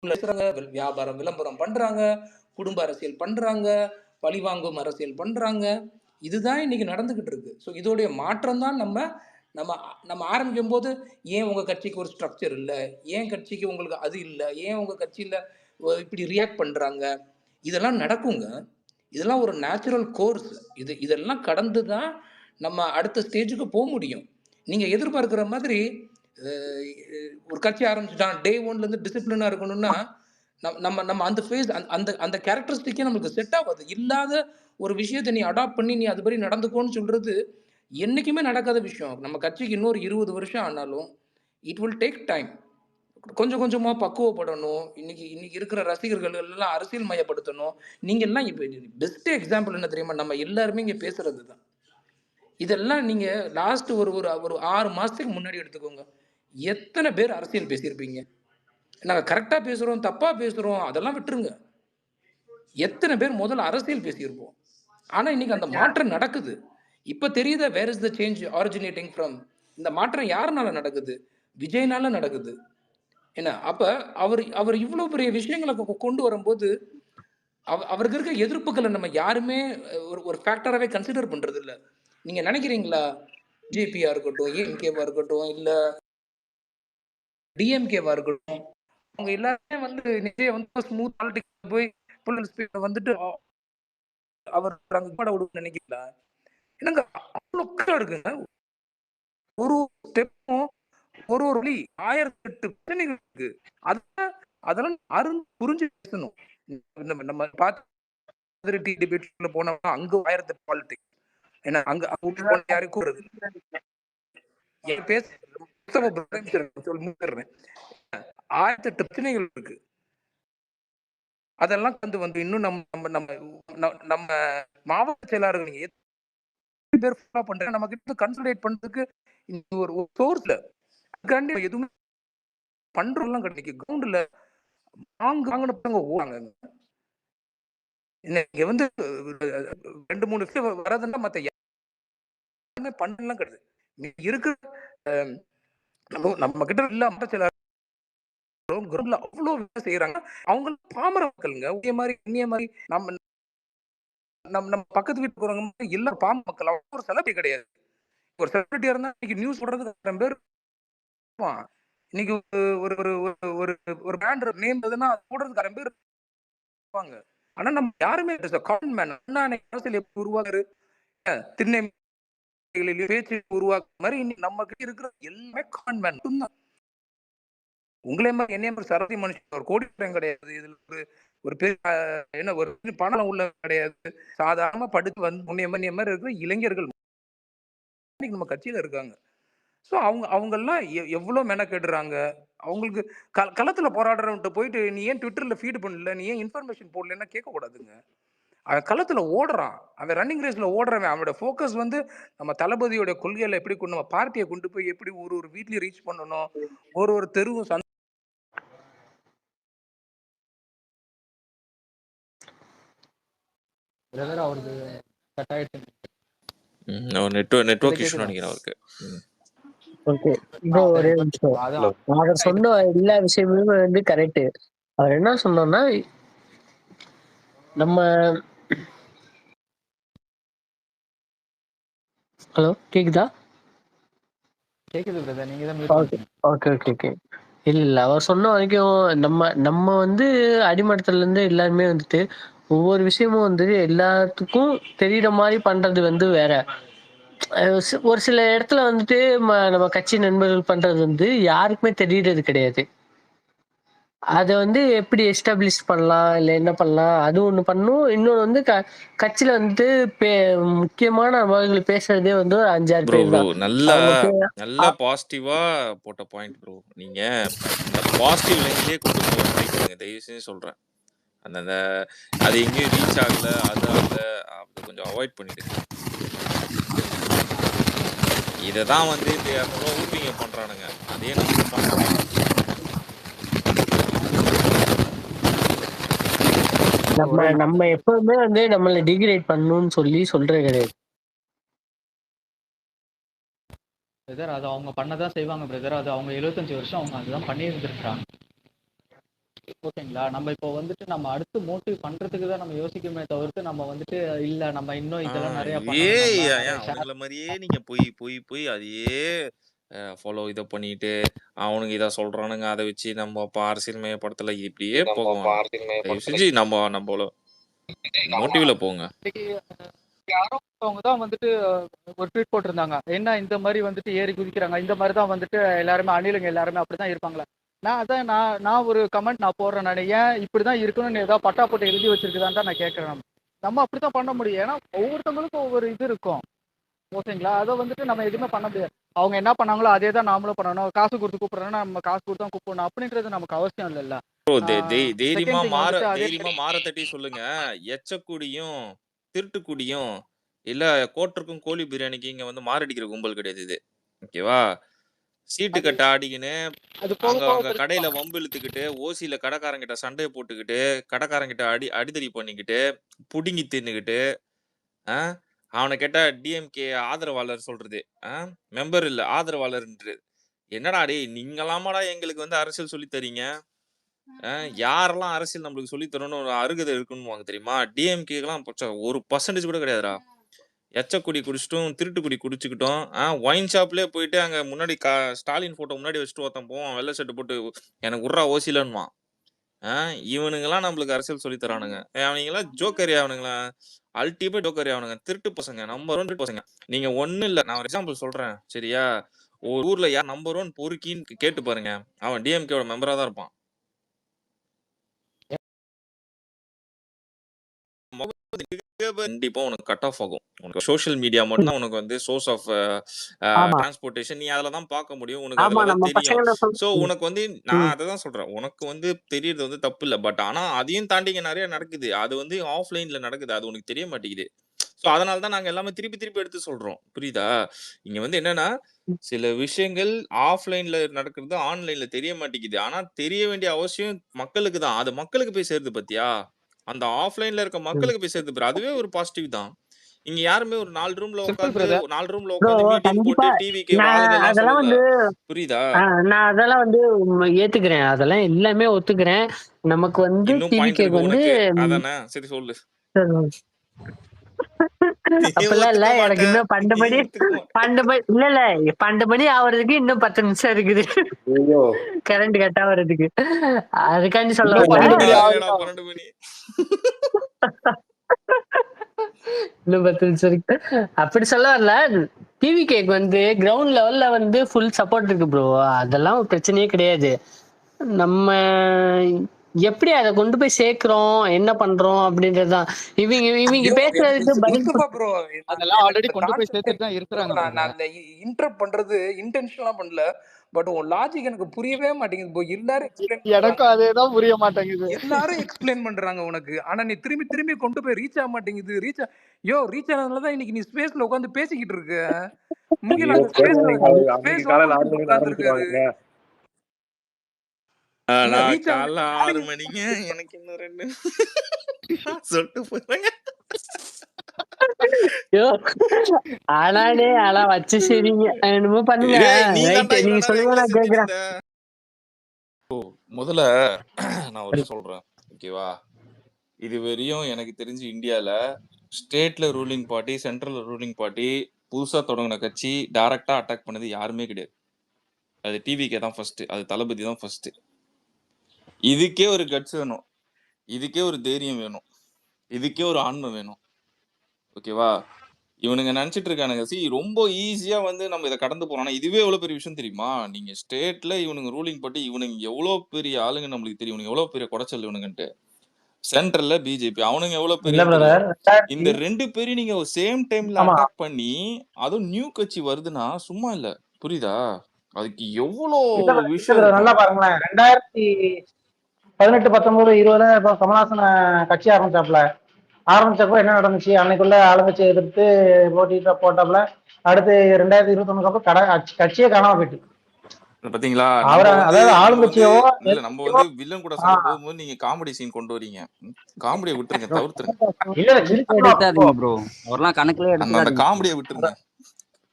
வியாபாரம் விளம்பரம் பண்றாங்க, குடும்ப அரசியல் பண்றாங்க, பழிவாங்கும் அரசியல் பண்றாங்க. இதுதான் இன்னைக்கு நடந்துகிட்டு இருக்கு. ஸோ இதோடைய மாற்றம் தான் நம்ம நம்ம நம்ம ஆரம்பிக்கும்போது, ஏன் உங்க கட்சிக்கு ஒரு ஸ்ட்ரக்சர் இல்ல? ஏன் கட்சிக்கு உங்களுக்கு அது இல்ல? ஏன் உங்க கட்சியில இப்படி ரியாக்ட் பண்றாங்க? இதெல்லாம் நடக்குங்க. இதெல்லாம் ஒரு நேச்சுரல் கோர்ஸ். இதெல்லாம் கடந்து தான் நம்ம அடுத்த ஸ்டேஜுக்கு முடியும். நீங்க எதிர்பார்க்கிற மாதிரி அ ஒரு கட்சி ஆரம்பிச்சுட்டான். டே 1லேருந்து டிசிப்ளினா இருக்கணும்னா, நம்ம நம்ம அந்த ஃபேஸ் அந்த அந்த கேரக்டரிஸ்டிக்கே நமக்கு செட் ஆவாது. இல்லாத ஒரு விஷயத்த நீ அடாப்ட் பண்ணி நீ அதுபடி நடந்துக்கோன்னு சொல்றது, என்னைக்குமே நடக்காத விஷயம். நம்ம கட்சிக்கு இன்னொரு 20 வருஷம் ஆனாலும், இட் வில் டேக் டைம். கொஞ்சம் கொஞ்சமா பக்குவப்படணும். இன்னைக்கு இன்னைக்கு இருக்கிற ரசிகர்கள் எல்லாம் அரசியல் மயப்படுத்தணும். நீங்க எல்லாம் இப்ப பெஸ்ட் எக்ஸாம்பிள் என்ன தெரியுமா? நம்ம எல்லாருமே இங்க பேசுறது தான். இதெல்லாம் நீங்க லாஸ்ட் ஒரு ஒரு ஒரு 6 மாசத்துக்கு முன்னாடி எடுத்துக்கோங்க. எத்தன பேர் அரசியல் பேசியிருப்பீங்க? நாங்க கரெக்ட்டா பேசுறோம், தப்பா பேசுறோம் அதெல்லாம் விட்டுருங்க. எத்தன பேர் முதல்ல அரசியல் பேசியிருப்போம். ஆனா இன்னைக்கு அந்த மாற்றம் நடக்குது. இப்ப தெரியுதா where is the change originating from? இந்த மாற்றம் யாருனால நடக்குது? விஜய்னால நடக்குது. என்ன அப்ப அவர் அவர் இவ்ளோ பெரிய விஷயங்கள கொண்டு வரும்போது, அவருக்கு இருக்க எதிர்ப்புகள நம்ம யாருமே ஒரு ஒரு ஃபேக்டராவே கன்சிடர் பண்றதில்ல. நீங்க நினைக்கிறீங்களா? பிஜேபியா இருக்கட்டும், ஏஎம்கேவா இருக்கட்டும், இல்ல டிஎம்கேவா இருக்கட்டும், அவங்க எல்லாருமே வந்து விஜய் வந்து ஸ்மூத் பாலிடிக்ஸ்ல போய் ஃபுல் அண்ட் ஸ்பீட்ல வந்துட்டு அவர் அங்க கூட விடுன்னு நினைக்கிறீங்களா? என்னங்க அவ்ளோ கஷ்டம் இருக்குங்க. ஒரு ஸ்டெப்பும் ஒரு ஒரு வழி 1008 பிரச்சனைகள் இருக்கு. அதெல்லாம் அதெல்லாம் புரிஞ்சு பேசணும். நம்ம நம்ம பார்த்து டிபேட்ல போனோம்னா அங்க 1008 பாலிடிக்ஸ். ஏன்னா அங்க உள்ள போன யாரையும் கூப்பிடுறது. என் பேச முடிச்சிடுறேன். 1008 பிரச்சனைகள் இருக்கு. அதெல்லாம் வந்து இன்னும் நம்ம நம்ம நம்ம நம்ம மாவட்ட செயலாளர்கள் நீங்க எத்தனை பேர் ஃபாலோ பண்றாங்க நம்ம கிட்ட கன்சல்டேட் பண்றதுக்கு ஒரு சோர்ஸ்ல அதுக்காண்டி எதுவுமே பண்றோம்லாம் கிடைக்கும் கிரவுண்ட்ல வாங்கின பசங்க ஓடுறாங்க. இன்னைக்கு வந்து 2, 3 விஷயம் வர்றதுன்னா மத்த யாருமே பண்ணலாம் கிடையாது. இருக்கிற நம்ம நம்ம கிட்ட இல்ல மாவட்ட செயலாளர் கிரவுண்ட்ல அவ்வளோ வேலை செய்யறாங்க. அவங்க பாமர மக்களுங்க. உன்னைய மாரி என்னைய மாரி நம்ம நம்ம நம்ம பக்கத்து வீட்டுக்கு போறவங்க எல்லாரும் பாமர மக்கள். அவங்க ஒரு செலிபிரிட்டி கிடையாது. ஒரு செலிபிரிட்டியா இருந்தா இன்னைக்கு நியூஸ் போடுறதுக்கு 1000 பேர் இருப்பான். இன்னைக்கு ஒரு ஒரு ஒரு ஒரு ஒரு பிராண்ட் நேம் எதுனா அது போடுறதுக்கு 1000 பேர் இருப்பாங்க. ஆனா நம்ம யாருமே காமன் மேன் அண்ணா அரசியல் எப்படி உருவாக்குறாரு? திண்ணைகளிலேயே பேச்சு உருவாக்குற மாரி இன்னைக்கு நம்ம கிட்ட இருக்கிற எல்லாமே காமன் மேன் மட்டும்தான். உங்களே மாரி என்னைய மாரி சராசரி மனுஷன் ஒரு கோடீஸ்வரன் கிடையாது. இதுல ஒரு ஒரு பெரிய என்ன ஒரு பணம் உள்ள கிடையாது. சாதாரணமா படிச்சு வந்து உன்னைய மாரி இருக்கிற இளைஞர்கள் இன்னைக்கு நம்ம கட்சியில இருக்காங்க. ஸோ அவங்கலாம் எவ்ளோ மெனக்கெடுறாங்க. அவங்களுக்கு களத்துல போராடுறவன்ட்ட போயிட்டு, "நீ ஏன் Twitterல ஃபீட் பண்ணல? நீ ஏன் இன்ஃபர்மேஷன் போடலன்னா?" கேட்கக்கூடாதுங்க. அவன் களத்துல ஓடுறான். அவன் ரன்னிங் ரேஸ்ல ஓடுறவன். அவனோட ஃபோக்கஸ் வந்து நம்ம தளபதியோட கொள்கையில எப்படி நம்ம பார்ட்டிய கொண்டு போய் எப்படி ஒரு ஒரு வீட்லயும் ரீச் பண்ணணும். ஒரு ஒரு தெருவும் பிரதர் அவருக்கு கட் ஆயிடுச்சு. நெட்வொர்க் இஷ்யூ நினைக்கிறேன் அவருக்கு. ஓகே. ப்ரோ ஒரே நிமிஷம். அவர் சொன்ன எல்லா விஷயமுமே வந்து கரெக்ட். அவர் என்ன சொன்னோம்னா நம்ம ஹலோ கேக்குதா? கேக்குது பிரதர். நீங்க தான் மியூட் ஓகே பண்ணுங்க. Okay okay okay. இல்ல அவர் சொன்ன வரைக்கும் நம்ம நம்ம வந்து அடிமட்டத்துல இருந்து எல்லாருமே வந்துட்டு ஒவ்வொரு விஷயமும் வந்து எல்லாத்துக்கும் தெரியுற மாதிரி பண்றது வந்து வேற. ஒரு சில இடத்துல வந்துட்டு நம்ம கட்சி நண்பர்கள் பண்றது வந்து யாருக்குமே தெரியறது கிடையாது. அத வந்து எப்படி எஸ்டாப்ளிஷ் பண்ணலாம், இல்ல என்ன பண்ணலாம், அது ஒண்ணு பண்ணும். இன்னொன்னு வந்து கட்சியில வந்துட்டு முக்கியமான நபர்கள் பேசுறதே வந்து ஒரு 5, 6 ப்ரோ பேர் ப்ரோ தான். நல்லா அவங்க நல்லா பாசிட்டிவா போட்ட பாயிண்ட் ப்ரோ. நீங்க இந்த பாசிட்டிவ் லைன்லயே கொண்டு போக ட்ரை பண்ணுங்க. தயவு செஞ்சு சொல்றேன். அந்த அந்த அது எங்கேயும் ரீச் ஆகல, அது ஆகல, அதை கொஞ்சம் அவாய்ட் பண்ணிடுங்க. இதை தான் வந்து இந்த 200 ஊர்வீங்க பண்றானுங்க. அதே நம்ம பண்ணலாம். நம்ம எப்பவுமே வந்து நம்மள டிகிரேட் பண்ணணும்னு சொல்றது கிடையாது. பிரதர் அது அவங்க பண்ணதான் செய்வாங்க பிரதர். அது அவங்க 75 வருஷம் அவங்க அதுதான் பண்ணி இருந்திருக்காங்க. ஓகேங்களா? நம்ம இப்போ வந்துட்டு நம்ம அடுத்து மோட்டிவ் பண்றதுக்கு தான் நம்ம யோசிக்கணுமே தவிர்த்து, நம்ம வந்துட்டு இல்ல நம்ம இன்னும் ஆ இதெல்லாம் நெறைய இதே பண்ணணும். நம்ம ஏன் நெறைய ஷேர் அவனுங்கள மாரியே நீங்க போய் அதையே ஃபாலோ இத பண்ணிட்டு, அவனுங்க இத சொல்றானுங்க, அத வச்சு நம்ம அரசியல் மயப்படுத்தல இப்படியே போக வேணாம். தயவு செஞ்சு நம்பள மோட்டிவ்ல போங்க. இன்னைக்கு யாரோ ஒருத்தவங்க தான் வந்துட்டு ஒரு ட்வீட் போட்டிருந்தாங்க. என்ன இந்த மாரி வந்துட்டு ஏறி குதிக்கிறாங்க. இந்த மாரி தான் வந்துட்டு எல்லாருமே அணிலுங்க எல்லாருமே அப்படிதான் இருப்பாங்களா? நான் ஒரு கமெண்ட் நான் போடுறேன் நானு. ஏன் இப்படிதான் இருக்கணும்னு ஏதாவது பட்டா போட்டு எழுதி வச்சிருக்குதான்னு தான் நான் கேட்கிறேன். நம்ம அப்படித்தான் பண்ண முடியும். ஏன்னா ஒவ்வொருத்தவங்களுக்கும் ஒவ்வொரு இது இருக்கும். ஓகேங்களா? அத வந்துட்டு நம்ம எதுவுமே பண்ண முடியாது. அவங்க என்ன பண்ணாங்களோ அதே தான் நாமளும் பண்ணணும். காசு குடுத்து கூப்பிடுறோம்னா நம்ம காசு குடுத்து தான் கூப்பிடணும் அப்படின்றது நமக்கு அவசியம் இல்லல்ல. ப்ரோ ஆ தைரியமா செகண்ட் திங் வந்துட்டு அதே தைரியமா மாற தட்டி சொல்லுங்க. எச்சக்குடியும், திருட்டுக்குடியும், இல்ல கோட்டருக்கும் கோழி பிரியாணிக்கு இங்க வந்து மாரடிக்கிற கும்பல் கிடையாது இது. ஓகேவா? சீட்டு அது கட்ட ஆடிக்கின்னு, அது போக அங்க போக அங்க கடையில தெரிஞ்சுப்பாங்க. வம்பு இழுத்துக்கிட்டு, ஓசியில கடைக்காரங்கிட்ட சண்டைய போட்டுக்கிட்டு, கடைக்காரங்கிட்ட அடிதடி பண்ணிக்கிட்டு, புடுங்கி தின்னுகிட்டு, ஆ அவன கேட்டா டிஎம்கே ஆதரவாளர் சொல்றது. ஆ மெம்பர் இல்ல ஆதரவாளர்ன்றது. என்னடா டேய்! நீங்கலாமாடா எங்களுக்கு வந்து அரசியல் சொல்லி தர்றீங்க? யாரெல்லாம் அரசியல் நம்மளுக்கு சொல்லி தரணும்னு ஒரு அருகதை இருக்குன்னுவாங்க தெரியுமா? டிஎம்கேலாம் ஒரு பெர்சன்டேஜ் கூட கிடையாதுடா. எச்சக்குடி குடிச்சிட்டும், திருட்டுக்குடி குடிச்சுக்கிட்டும், ஒயின் ஷாப்லயே போயிட்டு அங்க முன்னாடி ஸ்டாலின் ஃபோட்டோ முன்னாடி வச்சுட்டு ஒருத்தன் போவான். வெள்ள ஷர்ட் போட்டு எனக்கு உட்றா ஓசிலன்னுவான். ஆ இவனுங்கலாம் நம்மளுக்கு அரசியல் சொல்லி தரானுங்க. அவனுங்கலாம் ஜோக்கர்யா அவனுங்களா? அல்டிமேட் ஜோக்கர்யா அவனுங்க. திருட்டு பசங்க. நம்பர் 1 திருட்டு பசங்க. நீங்க ஒண்ணும் இல்ல. நான் ஒரு எக்ஸாம்பிள் சொல்றேன். சரியா? ஒரு ஊர்ல யார் நம்பர் 1 பொறுக்கின்னு கேட்டு பாருங்க. அவன் டிஎம்கேவோட மெம்பரா தான் இருப்பான். கண்டிப்பா உனக்கு கட் ஆஃப் ஆகும். உனக்கு சோசியல் மீடியா மட்டும் தான் உனக்கு வந்து சோர்ஸ் ஆஃப் ஆமா டிரான்ஸ்போர்டேஷன். நீ அதுல தான் பார்க்க முடியும். உனக்கு ஆமா அதுல தான் நம்ம தெரியும். பசங்களை சோ உனக்கு வந்து நான் ம். அததான் சொல்றேன். உனக்கு வந்து தெரியறது வந்து தப்பு இல்ல. பட் ஆனா அதையும் தாண்டி இங்க நெறைய நடக்குது. அது வந்து ஆஃப்லைன்ல நடக்குது. அது உனக்கு தெரிய மாட்டேங்குது. சோ அதனால தான் நாங்க எல்லாமே திருப்பி திருப்பி எடுத்து சொல்றோம். புரியுதா? இங்க வந்து என்னன்னா, சில விஷயங்கள் ஆஃப்லைன்ல நடக்கிறது ஆன்லைன்ல தெரிய மாட்டேங்குது. ஆனா தெரிய வேண்டிய அவசியம் மக்களுக்கு தான். அது மக்களுக்கு போய் சேருது பாத்தியா? அந்த ஆஃப்லைன்ல இருக்க ம். மக்களுக்கு போய் சேருது பாரு. அதுவே ஒரு பாசிட்டிவ் தான். இங்க யாருமே ஒரு 4 ரூம்ல சிம்பிள் உட்கார்ந்து பிரதர். 4 ரூம்ல ப்ரோ உட்கார்ந்து மீட்டிங் கண்டிப்பா போட்டு டிவிக்கு நான் ஆளுங்கலாம் அதெல்லாம் சொல்லல. வந்து புரியுதா? நான் அதெல்லாம் வந்து ஏத்துக்கிறேன். அதெல்லாம் எல்லாமே ஒத்துக்கிறேன். நமக்கு வந்து இன்னும் பாயிண்ட் டிவிகேக்கு இருக்கு வந்து உனக்கு. அதானே? சரி சொல்லு. நீ அப்படிலாம் இல்ல. ஒத்துக்க மாட்ட. எனக்கு இன்னும் நீ ஒத்துக்க மாட்ட. இல்ல இல்ல 12 மணி ஆவறதுக்கு இன்னும் 10 நிமிஷம் இருக்குது. ஐயோ கரண்ட் கட் ஆவறதுக்கு. அதுக்காண்டி சொல்ல இன்னும் வரல. 12 மணி கரெக்ட்டா இல்லடா ஆகுதுன்னா 12 மணி. இன்னும் 10 நிமிஷம் இருக்கு. அப்படி சொல்ல வரல. டிவி கேக் வந்து கிரவுண்ட் லெவல்ல வந்து ஃபுல் சப்போர்ட் இருக்கு ப்ரோ. அதெல்லாம் ஒரு பிரச்சனையே கிடையாது. நம்ம எப்படி அத கொண்டு போய் சேர்க்கிறோம், என்ன பண்றோம் அப்படின்றதுதான். இவங்க இவங்க ஐயோ! எனக்கு பேசுறதுக்கு பதில் இருங்கப்பா ப்ரோ. அதெல்லாம் எனக்கு ஆல்ரெடி இந்த கொண்டு போய் கான்செப்ட்டே சேர்த்துட்டு தான் ப்ரோ இருக்கிறாங்க நான் பிரதர். அந்த இன்டரப்ட் பண்றது இன்டென்ஷனலா பண்ணல. பட் உன் லாஜிக் எனக்கு புரியவே மாட்டேங்குது ப்ரோ. எல்லாரும் எக்ஸ்பிளைன் பண்றாங்க. எனக்கும் அதேதான் புரிய மாட்டேங்குது. எல்லாரும் எக்ஸ்பிளைன் பண்றாங்க உனக்கு. ஆனா நீ திரும்பி திரும்பி கொண்டு போய் ரீச் ஆக மாட்டேங்குது. ரீச் ஆனதுனால தான் இன்னைக்கு நீ ஸ்பேஸ்ல உட்கார்ந்து பேசிக்கிட்டு இருக்க. மூங்கில் ஐயோ அங்க போங்க அன்னைக்கு ஸ்பேஸ் காலையில ஓபன் 6 பண்ணிட்டு மணிக்கு உட்கார்ந்துருக்காரு. ஆரம்பிச்சிருவாங்க. இல்ல நான் ரீச் காலைல ஆகல 6 மணிங்க. எனக்கு இன்னும் 2 நான் சொல்லிட்டு போறேங்க. ஐயோ! ஆனா வச்சு சரிங்க. என்னமோ பண்ணுங்க. டேய் நீ ரைட். தான்டா இவ்வளவு நீங்க நேரம் சொல்லுங்க எங்களே நான் செஞ்சுட்டு கேட்கிறேன். இருந்த. முதல்ல நான் ஒரு விஷயம் சொல்றேன். ஓகேவா? இதுவரையும் எனக்கு தெரிஞ்சு இந்தியால ஸ்டேட்ல ரூலிங் பார்ட்டி, சென்ட்ரல்ல ரூலிங் பார்ட்டி புதுசா தொடங்குன கட்சி டைரக்ட்டா அட்டாக் பண்ணது யாருமே கிடையாது. அது டிவிகே தான் ஃபர்ஸ்ட். அது தளபதி தான் ஃபர்ஸ்ட். இதுக்கே ஒரு கட்ஸ் வேணும். இதுக்கே ஒரு தைரியம் வேணும். இதுக்கே ஒரு ஆண்மை வேணும். ஓகேவா? இவனுங்க நெனச்சிட்டு இருக்கானுங்க. ரொம்ப ஈஸியா வந்து நம்ம இத கடந்து போறோம். ஆனா இதுவே எவ்வளவு பெரிய விஷயம் தெரியுமா? நீங்க ஸ்டேட்ல இவனுங்க ரூலிங் பார்ட்டி இவனுங்க எவ்வளோ பெரிய ஆளுங்க நம்மளுக்கு தெரியும். இவனுங்க எவ்வளோ பெரிய கொடைச்சல் இவனுங்கன்ட்டு. சென்ட்ரல்ல பிஜேபி. அவனுங்க எவ்வளோ இல்ல பெரியன்னு தெரியும். பிரதர் இந்த 2 பேரையும் நீங்க சேம் டைம்ல ஆமா அட்டாக் பண்ணி, அதுவும் நியூ கட்சி வருதுன்னா சும்மா இல்ல. புரியுதா? அதுக்கு எவ்வளோ இல்ல விஷயம் brother, இருக்கும். நல்லா பாருங்களேன் 2018 19 20 இப்போ கமலஹாசன் கட்சி ஆரம்பிச்சப்போ என்ன நடந்துச்சு? அன்னைக்குள்ள ஆளுங்கட்சியை எதிர்த்து போட்டாப்புல. அடுத்து 2021 அப்ப கட்சியே காணாம போயிட்டு. பாத்தீங்களா? அதாவது நம்ம வந்து ஆளுங்கட்சியவோ இல்ல நம்ம வந்து வில்லன் கூட சண்டை போகும்போது நீங்க காமெடி சீன் கொண்டு வரீங்க. காமெடிய விட்டுருங்க. தவிர்த்துருங்க. இல்ல இல்ல சிரிச்சு அப்போ எடுக்காதீங்க ப்ரோ. அவர்லாம் கணக்குலயே அந்த எடுத்துக்காதீங்க. காமெடிய விட்டுருங்க.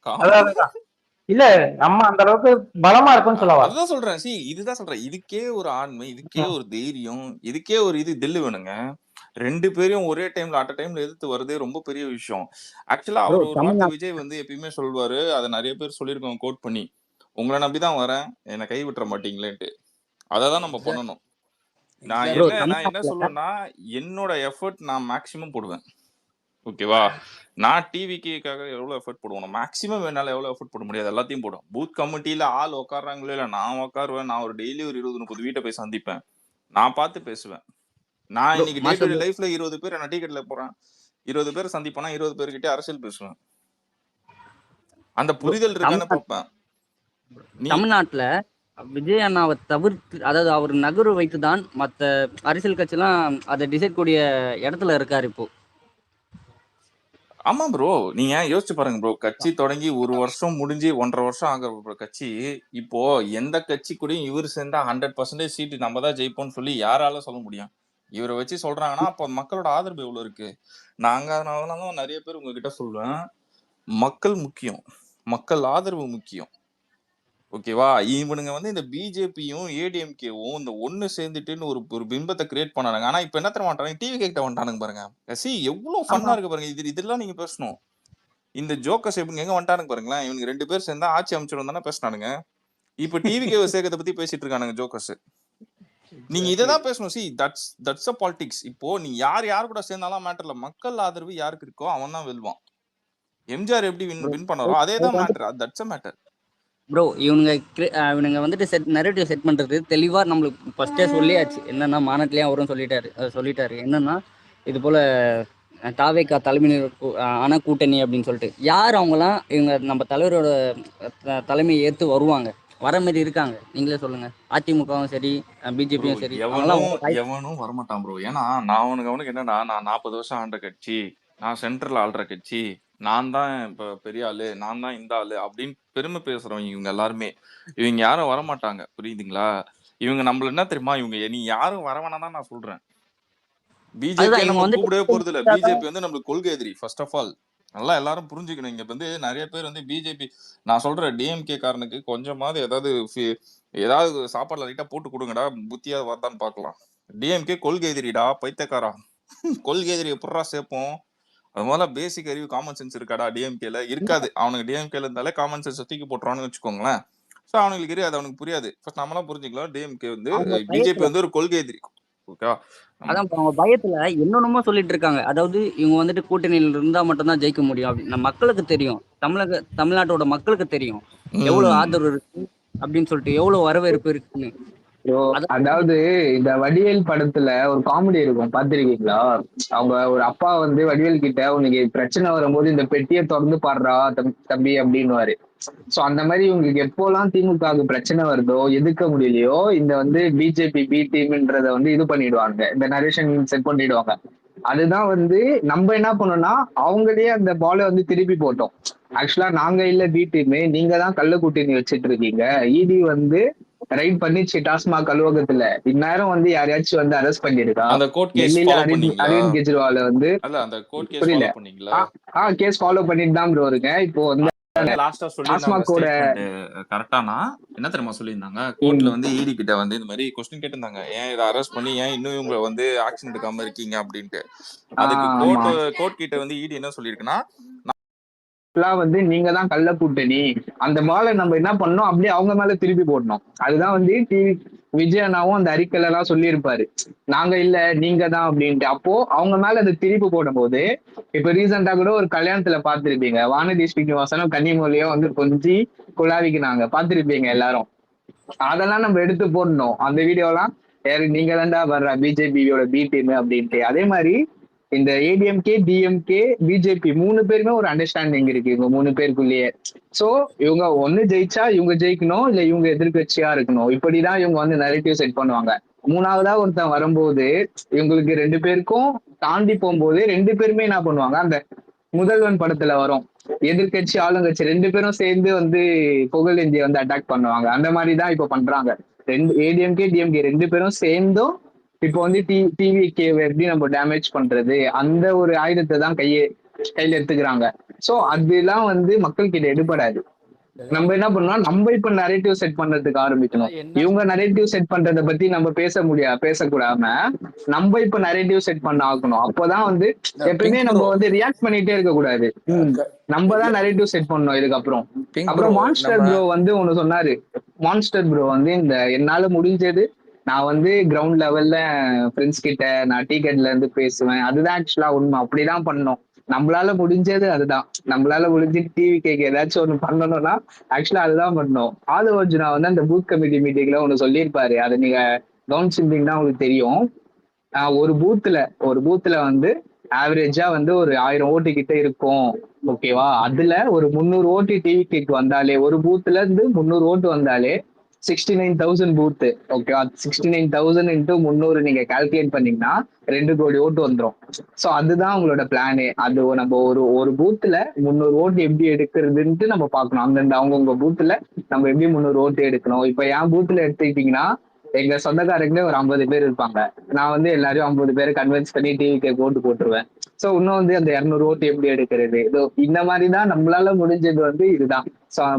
காமெடி அதான் இல்ல நம்ம அந்த அளவுக்கு பலமா இருக்கும்னு சொல்ல வரேன். அதுதான் சொல்றேன். இதுதான் சொல்றேன். இதுக்கே ஒரு ஆண்மை, இதுக்கே ஒரு தைரியம், இதுக்கே ஒரு தில்லு வேணுங்க. 2 பேரையும் ஒரே டைம்ல டைம்ல எதிர்த்து வரதே ரொம்ப பெரிய விஷயம். ஆக்சுவலா ப்ரோ அவர் ஒரு வார்த்தை தமிழ்நாடு விஜய் வந்து எப்பயுமே சொல்வாரு. அத நெறைய பேர் சொல்லியிருக்காங்க கோட் பண்ணி. "உங்கள நம்பி தான் வரேன். என்ன கை விட்டுற மாட்டீங்களேன்ட்டு." அததான் நம்ம எக்ஸாக்ட் பண்ணணும். ப்ரோ நான் என்ன தமிழ்நாட்டுல சொல்லுவேன்னா, என்னோட எஃபோர்ட் நான் மேக்ஸிமம் போடுவேன். ஓகேவா? நான் டிவிக்காக எவ்வளோ எஃபோர்ட் போடுவேனோ, மேக்ஸிமம் என்னால எவ்வளோ எஃபோர்ட் போட முடியாது எல்லாத்தையும் போடுவேன். பூத் கமிட்டில ஆள் உட்கார்றாங்களோ இல்ல, நான் உட்காருவேன். நான் ஒரு டெய்லி ஒரு 20, 30 வீட்ட போய் சந்திப்பேன். நான் பார்த்து பேசுவேன். நான் ப்ரோ இன்னைக்கு day to master day bro லைஃப்ல 20 பேர் நான் டீ கடையில போறேன். 20 பேர சந்திப்பேன்னா, 20 பேர்கிட்டயும் அரசியல் பேசுவேன். அந்த ப்ரோ புரிதல் இருக்கான்னு பார்ப்பேன். நீ தமிழ்நாட்டுல விஜய் அண்ணாவை தவிர்த்து, அதாவது அவர் நகர்வு வைத்து தான் மற்ற அரசியல் கட்சிலாம் அதை டிசைட் கூடிய இடத்துல இருக்காரு இப்போ. ஆமா ப்ரோ. நீங்க யோசிச்சு பாருங்க ப்ரோ. கட்சி தொடங்கி 1 வருஷம் முடிஞ்சு 1½ வருஷம் ஆகுற கட்சி, இப்போ எந்த கட்சி கூடயும் இவரு சேர்ந்தா 100% சீட்டு நம்ம தான் ஜெயிப்போம்னு சொல்லி யாரால சொல்ல முடியும்? இவர வச்சு சொல்றாங்கன்னா, அப்ப மக்களோட ஆதரவு எவ்வளவு இருக்கு? அதனால தான் நெறைய பேர் உங்ககிட்ட சொல்வேன். மக்கள் முக்கியம். மக்கள் ஆதரவு முக்கியம். ஓகேவா? இவனுங்க வந்து இந்த பிஜேபியும், ஏடிஎம்கேவும் இந்த ஒண்ணு சேர்ந்துட்டுன்னு ஒரு பிம்பத்த கிரியேட் பண்ணானுங்க. ஆனா இப்ப என்ன தெரியுமா பண்றாங்க? டிவி கிட்ட வந்துட்டானுங்க பாருங்க. எவ்ளோ ஃபன்னா இருக்கு பாருங்க. இதெல்லாம் நீங்க பேசணும். இந்த ஜோக்கர்ஸ் இவங்க எங்க வந்துட்டானுங்க பாருங்களேன். இவனுங்க 2 பேர் சேர்ந்தா ஆட்சி அமைச்சிடும் தானே பேசினானுங்க. இப்ப டிவிகேவ சேர்க்கறத பத்தி பேசிட்டு இருக்கானுங்க ஜோக்கர்ஸ். நீங்க எக்ஸாக்ட்லி. இததான் பேசணும். That's a politics. இப்போ நீங்க யார் கூட சேர்ந்தாலும் மேட்டர் இல்ல. மக்கள் ஆதரவு யாருக்கு இருக்கோ அவன் தான் வெல்வான். எம்ஜிஆர் எப்படி ப்ரோ வின் பண்ணாரோ அதே தான் matter. That's a matter. Bro இவனுங்க வந்துட்டு நெரேட்டிவ் செட் பண்றது தெளிவா நம்மளுக்கு ஃபர்ஸ்டே சொல்லியாச்சு. என்னன்னா மாநாட்டிலேயே அவரும் சொல்லிட்டாரு என்னன்னா இது போல தாவேகா தலைமையினர் ஆனா கூட்டணி அப்படின்னு சொல்லிட்டு. யார் அவங்கலாம் இவங்க நம்ம தலைவரோட தலைமையை ஏற்று வருவாங்க, வர மாதிரி இருக்காங்க? நீங்களே சொல்லுங்க. அதிமுகவும் சரி, ப்ரோ பிஜேபியும் சரி, அவங்களாம் எவனும் வரமாட்டான் ப்ரோ. ஏன்னா நான் அவனுக்கு என்னன்னா, நான் 40 வருஷம் ஆண்ட கட்சி, நான் சென்ட்ரல் ஆள்ற கட்சி, நான் தான் இப்ப பெரிய ஆளு, நான் தான் இந்த ஆளு அப்படின்னு பெருமை பேசுறவங்க இவங்க எல்லாருமே. இவங்க யாரும் வரமாட்டாங்க. புரியுதுங்களா? இவங்க நம்மள என்ன தெரியுமா? நீ யாரும் வரவேணாம் தான் நான் சொல்றேன். பிஜேபியை அதுதான் இவங்க நம்ம வந்துட்டு கூப்பிடவே போறது இல்ல. பிஜேபி வந்து நம்மளுக்கு கொள்கை எதிரி ஃபர்ஸ்ட் ஆஃப் ஆல். நல்லா எல்லாரும் புரிஞ்சுக்கணும். இங்க வந்து நிறைய பேர் வந்து பிஜேபி, நான் சொல்றேன் டிஎம்கே காரனுக்கு கொஞ்சமாவது ஏதாவது சாப்பாடுல லைட்டா போட்டு கொடுங்கடா, புத்தியா வரதான்னு பாக்கலாம். டிஎம்கே கொள்கை எதிரிடா, பைத்தியக்காரா. கொள்கை எதிரி எப்படா சேர்ப்போம்? அது முதல்ல பேசிக் அறிவு, காமன் சென்ஸ் இருக்காடா டிஎம்கேல? இருக்காது. அவனுக்கு டிஎம்கேல இருந்தாலே காமன் சென்ஸ் தூக்கி போட்டுறான்னு வச்சுக்கோங்களேன். சோ அவனுக்கு தெரியாது, அவனுக்கு புரியாது. ஃபர்ஸ்ட் நம்மளாம் புரிஞ்சுக்கலாம். டிஎம்கே வந்து அவங்க பிஜேபி பயத்துல, வந்து ஒரு கொள்கை எதிரி. ஓகேவா? அதான் அவங்க பயத்துல என்னென்னமோ சொல்லிட்டு இருக்காங்க. அதாவது இவங்க வந்துட்டு கூட்டணியில் இருந்தா மட்டும்தான் ஜெயிக்க முடியும் அப்படின்னு. நம்ம மக்களுக்கு தெரியும், தமிழ்நாட்டோட மக்களுக்கு தெரியும் எவ்வளவு ஆதரவு இருக்கு அப்படின்னு சொல்லிட்டு, எவ்வளவு வரவேற்பு இருக்குன்னு. ப்ரோ அதாவது இந்த வடிவேல் படத்துல ஒரு காமெடி இருக்கும், பாத்திருக்கீங்களா? அவங்க ஒரு அப்பா வந்து வடிவேல் கிட்ட, உனக்கு பிரச்சனை வரும்போது இந்த பெட்டியை திறந்து பாடுறா தம்பி அப்படின்னுவாரு. சோ அந்த மாதிரி உங்களுக்கு எப்போலாம் திமுகவுக்கு பிரச்சனை வருதோ, எதிர்க்க முடியலையோ, இந்த வந்து பிஜேபி பி டீம்ன்றத வந்து இது பண்ணிடுவாங்க, இந்த நரேஷன் செட் பண்ணிடுவாங்க. அதுதான் வந்து நம்ம என்ன பண்ணோம்னா, அவங்களே அந்த பாலை வந்து திருப்பி போட்டோம். ஆக்சுவலா நாங்க இல்ல பி டீம், நீங்க தான் கள்ள கூட்டணி வச்சிட்டு இருக்கீங்க. இடி வந்து ரைட் பண்ணிச்சு டாஸ்மாக் அலுவலகத்துல. இந்நேரம் வந்து யாரையாச்சும் வந்து அரெஸ்ட் பண்ணிருக்கா? அந்த கோர்ட் கேஸ் டெல்லியில ஃபாலோ பண்ணீங்களா? அரவிந்த் கெஜ்ரிவால வந்து அல்ல, அந்த கோர்ட் கேஸ் புரியல. ஃபாலோ பண்ணீங்களா? கேஸ் ஃபாலோ பண்ணிட்டு தான் ப்ரோ இருக்கேன். இப்போ வந்து லாஸ்டா சொல்லியிருந்தாங்க டாஸ்மாகோட ஸ்டேட்மெண்ட் கரெக்டானா? என்ன தெரியுமா சொல்லியிருந்தாங்க? கோர்ட்ல வந்து இடி கிட்ட வந்து இந்த மாதிரி கொஸ்டின் கேட்டிருந்தாங்க. ஏன் இதை அரெஸ்ட் பண்ணி ஏன் இன்னும் இவங்களை வந்து ஆக்ஷன் எடுக்காம இருக்கீங்க அப்படின்ட்டு. அதுக்கு ஆமா கோர்ட் கிட்ட வந்து இடி என்ன சொல்லியிருக்குன்னா, வந்து நீங்க தான் கள்ள கூட்டணி, அந்த பாலை நம்ம என்ன பண்ணோம் அப்படியே அவங்க மேல திருப்பி போடணும். அதுதான் வந்து விஜய் அண்ணாவும் அந்த அறிக்கையில எல்லாம் சொல்லியிருப்பாரு, நாங்க இல்ல நீங்க தான் அப்படின்ட்டு. அப்போ அவங்க மேல அதை திருப்பி போடும் போது, இப்ப ரீசெண்டா கூட ஒரு கல்யாணத்துல பாத்திருப்பீங்க, வானதி ஸ்ரீனிவாசனும் கன்னிமொழியும் வந்து கொஞ்சி குழாவிக்குனாங்க, பாத்திருப்பீங்க எல்லாரும். அதெல்லாம் நம்ம எடுத்து போடணும் அந்த வீடியோலாம். யாரு நீங்க தான்டா வர்ற பிஜேபியோட பி டீம் அப்படின்ட்டு. அதே மாதிரி இந்த ஏடிஎம்கே டிஎம்கே பிஜேபி 3 பேருமே ஒரு அண்டர்ஸ்டாண்டிங் இருக்கு இவங்க 3 பேருக்குள்ளேயே. சோ இவங்க ஒண்ணு ஜெயிச்சா இவங்க ஜெயிக்கணும், இல்ல இவங்க எதிர்கட்சியா இருக்கணும், இப்படிதான் இவங்க வந்து நரேட்டிவ் செட் பண்ணுவாங்க. மூணாவதா ஒருத்தன் வரும்போது இவங்களுக்கு 2 பேருக்கும் தாண்டி போகும்போது 2 பேருமே என்ன பண்ணுவாங்க, அந்த முதல்வன் படத்துல வரும், எதிர்கட்சி ஆளுங்கட்சி 2 பேரும் சேர்ந்து வந்து புகழேந்தியை வந்து அட்டாக் பண்ணுவாங்க. அந்த மாதிரிதான் இப்ப பண்றாங்க. ஏடிஎம்கே டிஎம்கே 2 பேரும் சேர்ந்தும் இப்போ வந்து டிவிகே எப்படி நம்ம டேமேஜ் பண்றது, அந்த ஒரு ஆயுதத்தை தான் கையில எடுத்துக்கிறாங்க. சோ அதெல்லாம் வந்து மக்கள் கிட்ட எடுபடாது. நம்ம என்ன பண்ணோம், நம்ம இப்ப நரேட்டிவ் செட் பண்றதுக்கு ஆரம்பிக்கணும். என்ன இவங்க நரேட்டிவ் செட் பண்றத பத்தி நம்ம பேசக்கூடாம நம்ம இப்ப நரேட்டிவ் செட் பண்ண ஆகணும். அப்பதான் வந்து எப்பயுமே பிங்க் ப்ரோ நம்ம வந்து ரியாக்ட் பண்ணிட்டே இருக்க கூடாது. நம்ம தான் நரேட்டிவ் செட் பண்ணணும் இதுக்கப்புறம். பிங்க் ப்ரோ அப்புறம் மான்ஸ்டர் நம்ம ப்ரோ வந்து ஒண்ணு சொன்னாரு. மான்ஸ்டர் ப்ரோ வந்து இந்த என்னால முடிஞ்சது நான் வந்து கிரவுண்ட் லெவல்ல ஃப்ரெண்ட்ஸ் கிட்ட நான் டிக்கெட்ல இருந்து பேசுவேன். அதுதான் ஆக்சுவலா உண்மை. அப்படிதான் பண்ணோம். நம்மளால முடிஞ்சது அதுதான். நம்மளால முடிஞ்சு டிவி கேக்கு ஏதாச்சும் ஒண்ணு பண்ணணும்னா ஆக்சுவலா அதுதான் பண்ணோம். ஆது அர்ஜுனா வந்து அந்த பூத் கமிட்டி மீட்டிங்ல ஒண்ணு சொல்லியிருப்பாரு. அதை நீங்க கவனிச்சிருந்தீங்கன்னா உங்களுக்கு தெரியும். ஒரு பூத்துல வந்து ஆவரேஜா வந்து ஒரு 1000 ஓட்டு கிட்ட இருக்கும். ஓகேவா? அதுல ஒரு 300 ஓட்டு டிவி கேக்கு வந்தாலே, ஒரு பூத்துல இருந்து 300 ஓட்டு வந்தாலே 69,000 பூத். ஓகேவா? 69,000 இன்டூ 300 நீங்க கால்குலேட் பண்ணீங்கன்னா 2 கோடி ஓட்டு வந்துடும். சோ அதுதான் உங்களோட பிளானே. அது நம்ம ஒரு ஒரு பூத்துல 300 ஓட்டு எப்படி எடுக்கிறதுன்ட்டு நம்ம பார்க்கணும். அந்தந்த அவங்கவுங்க பூத்துல நம்ம எப்படி 300 ஓட்டு எடுக்கணும். இப்ப என் பூத்துல எடுத்துக்கிட்டீங்கன்னா எங்க சொந்தக்காரங்களே ஒரு 50 பேர் இருப்பாங்க. நான் வந்து எல்லாரையும் 50 பேரை கன்வின்ஸ் பண்ணி டிவிக்கு ஓட்டு போட்டுருவேன். சோ இன்னும் வந்து அந்த 200 ஓட்டு எப்படி எடுக்கிறது, இதோ இந்த மாதிரிதான் நம்மளால முடிஞ்சது வந்து இதுதான்.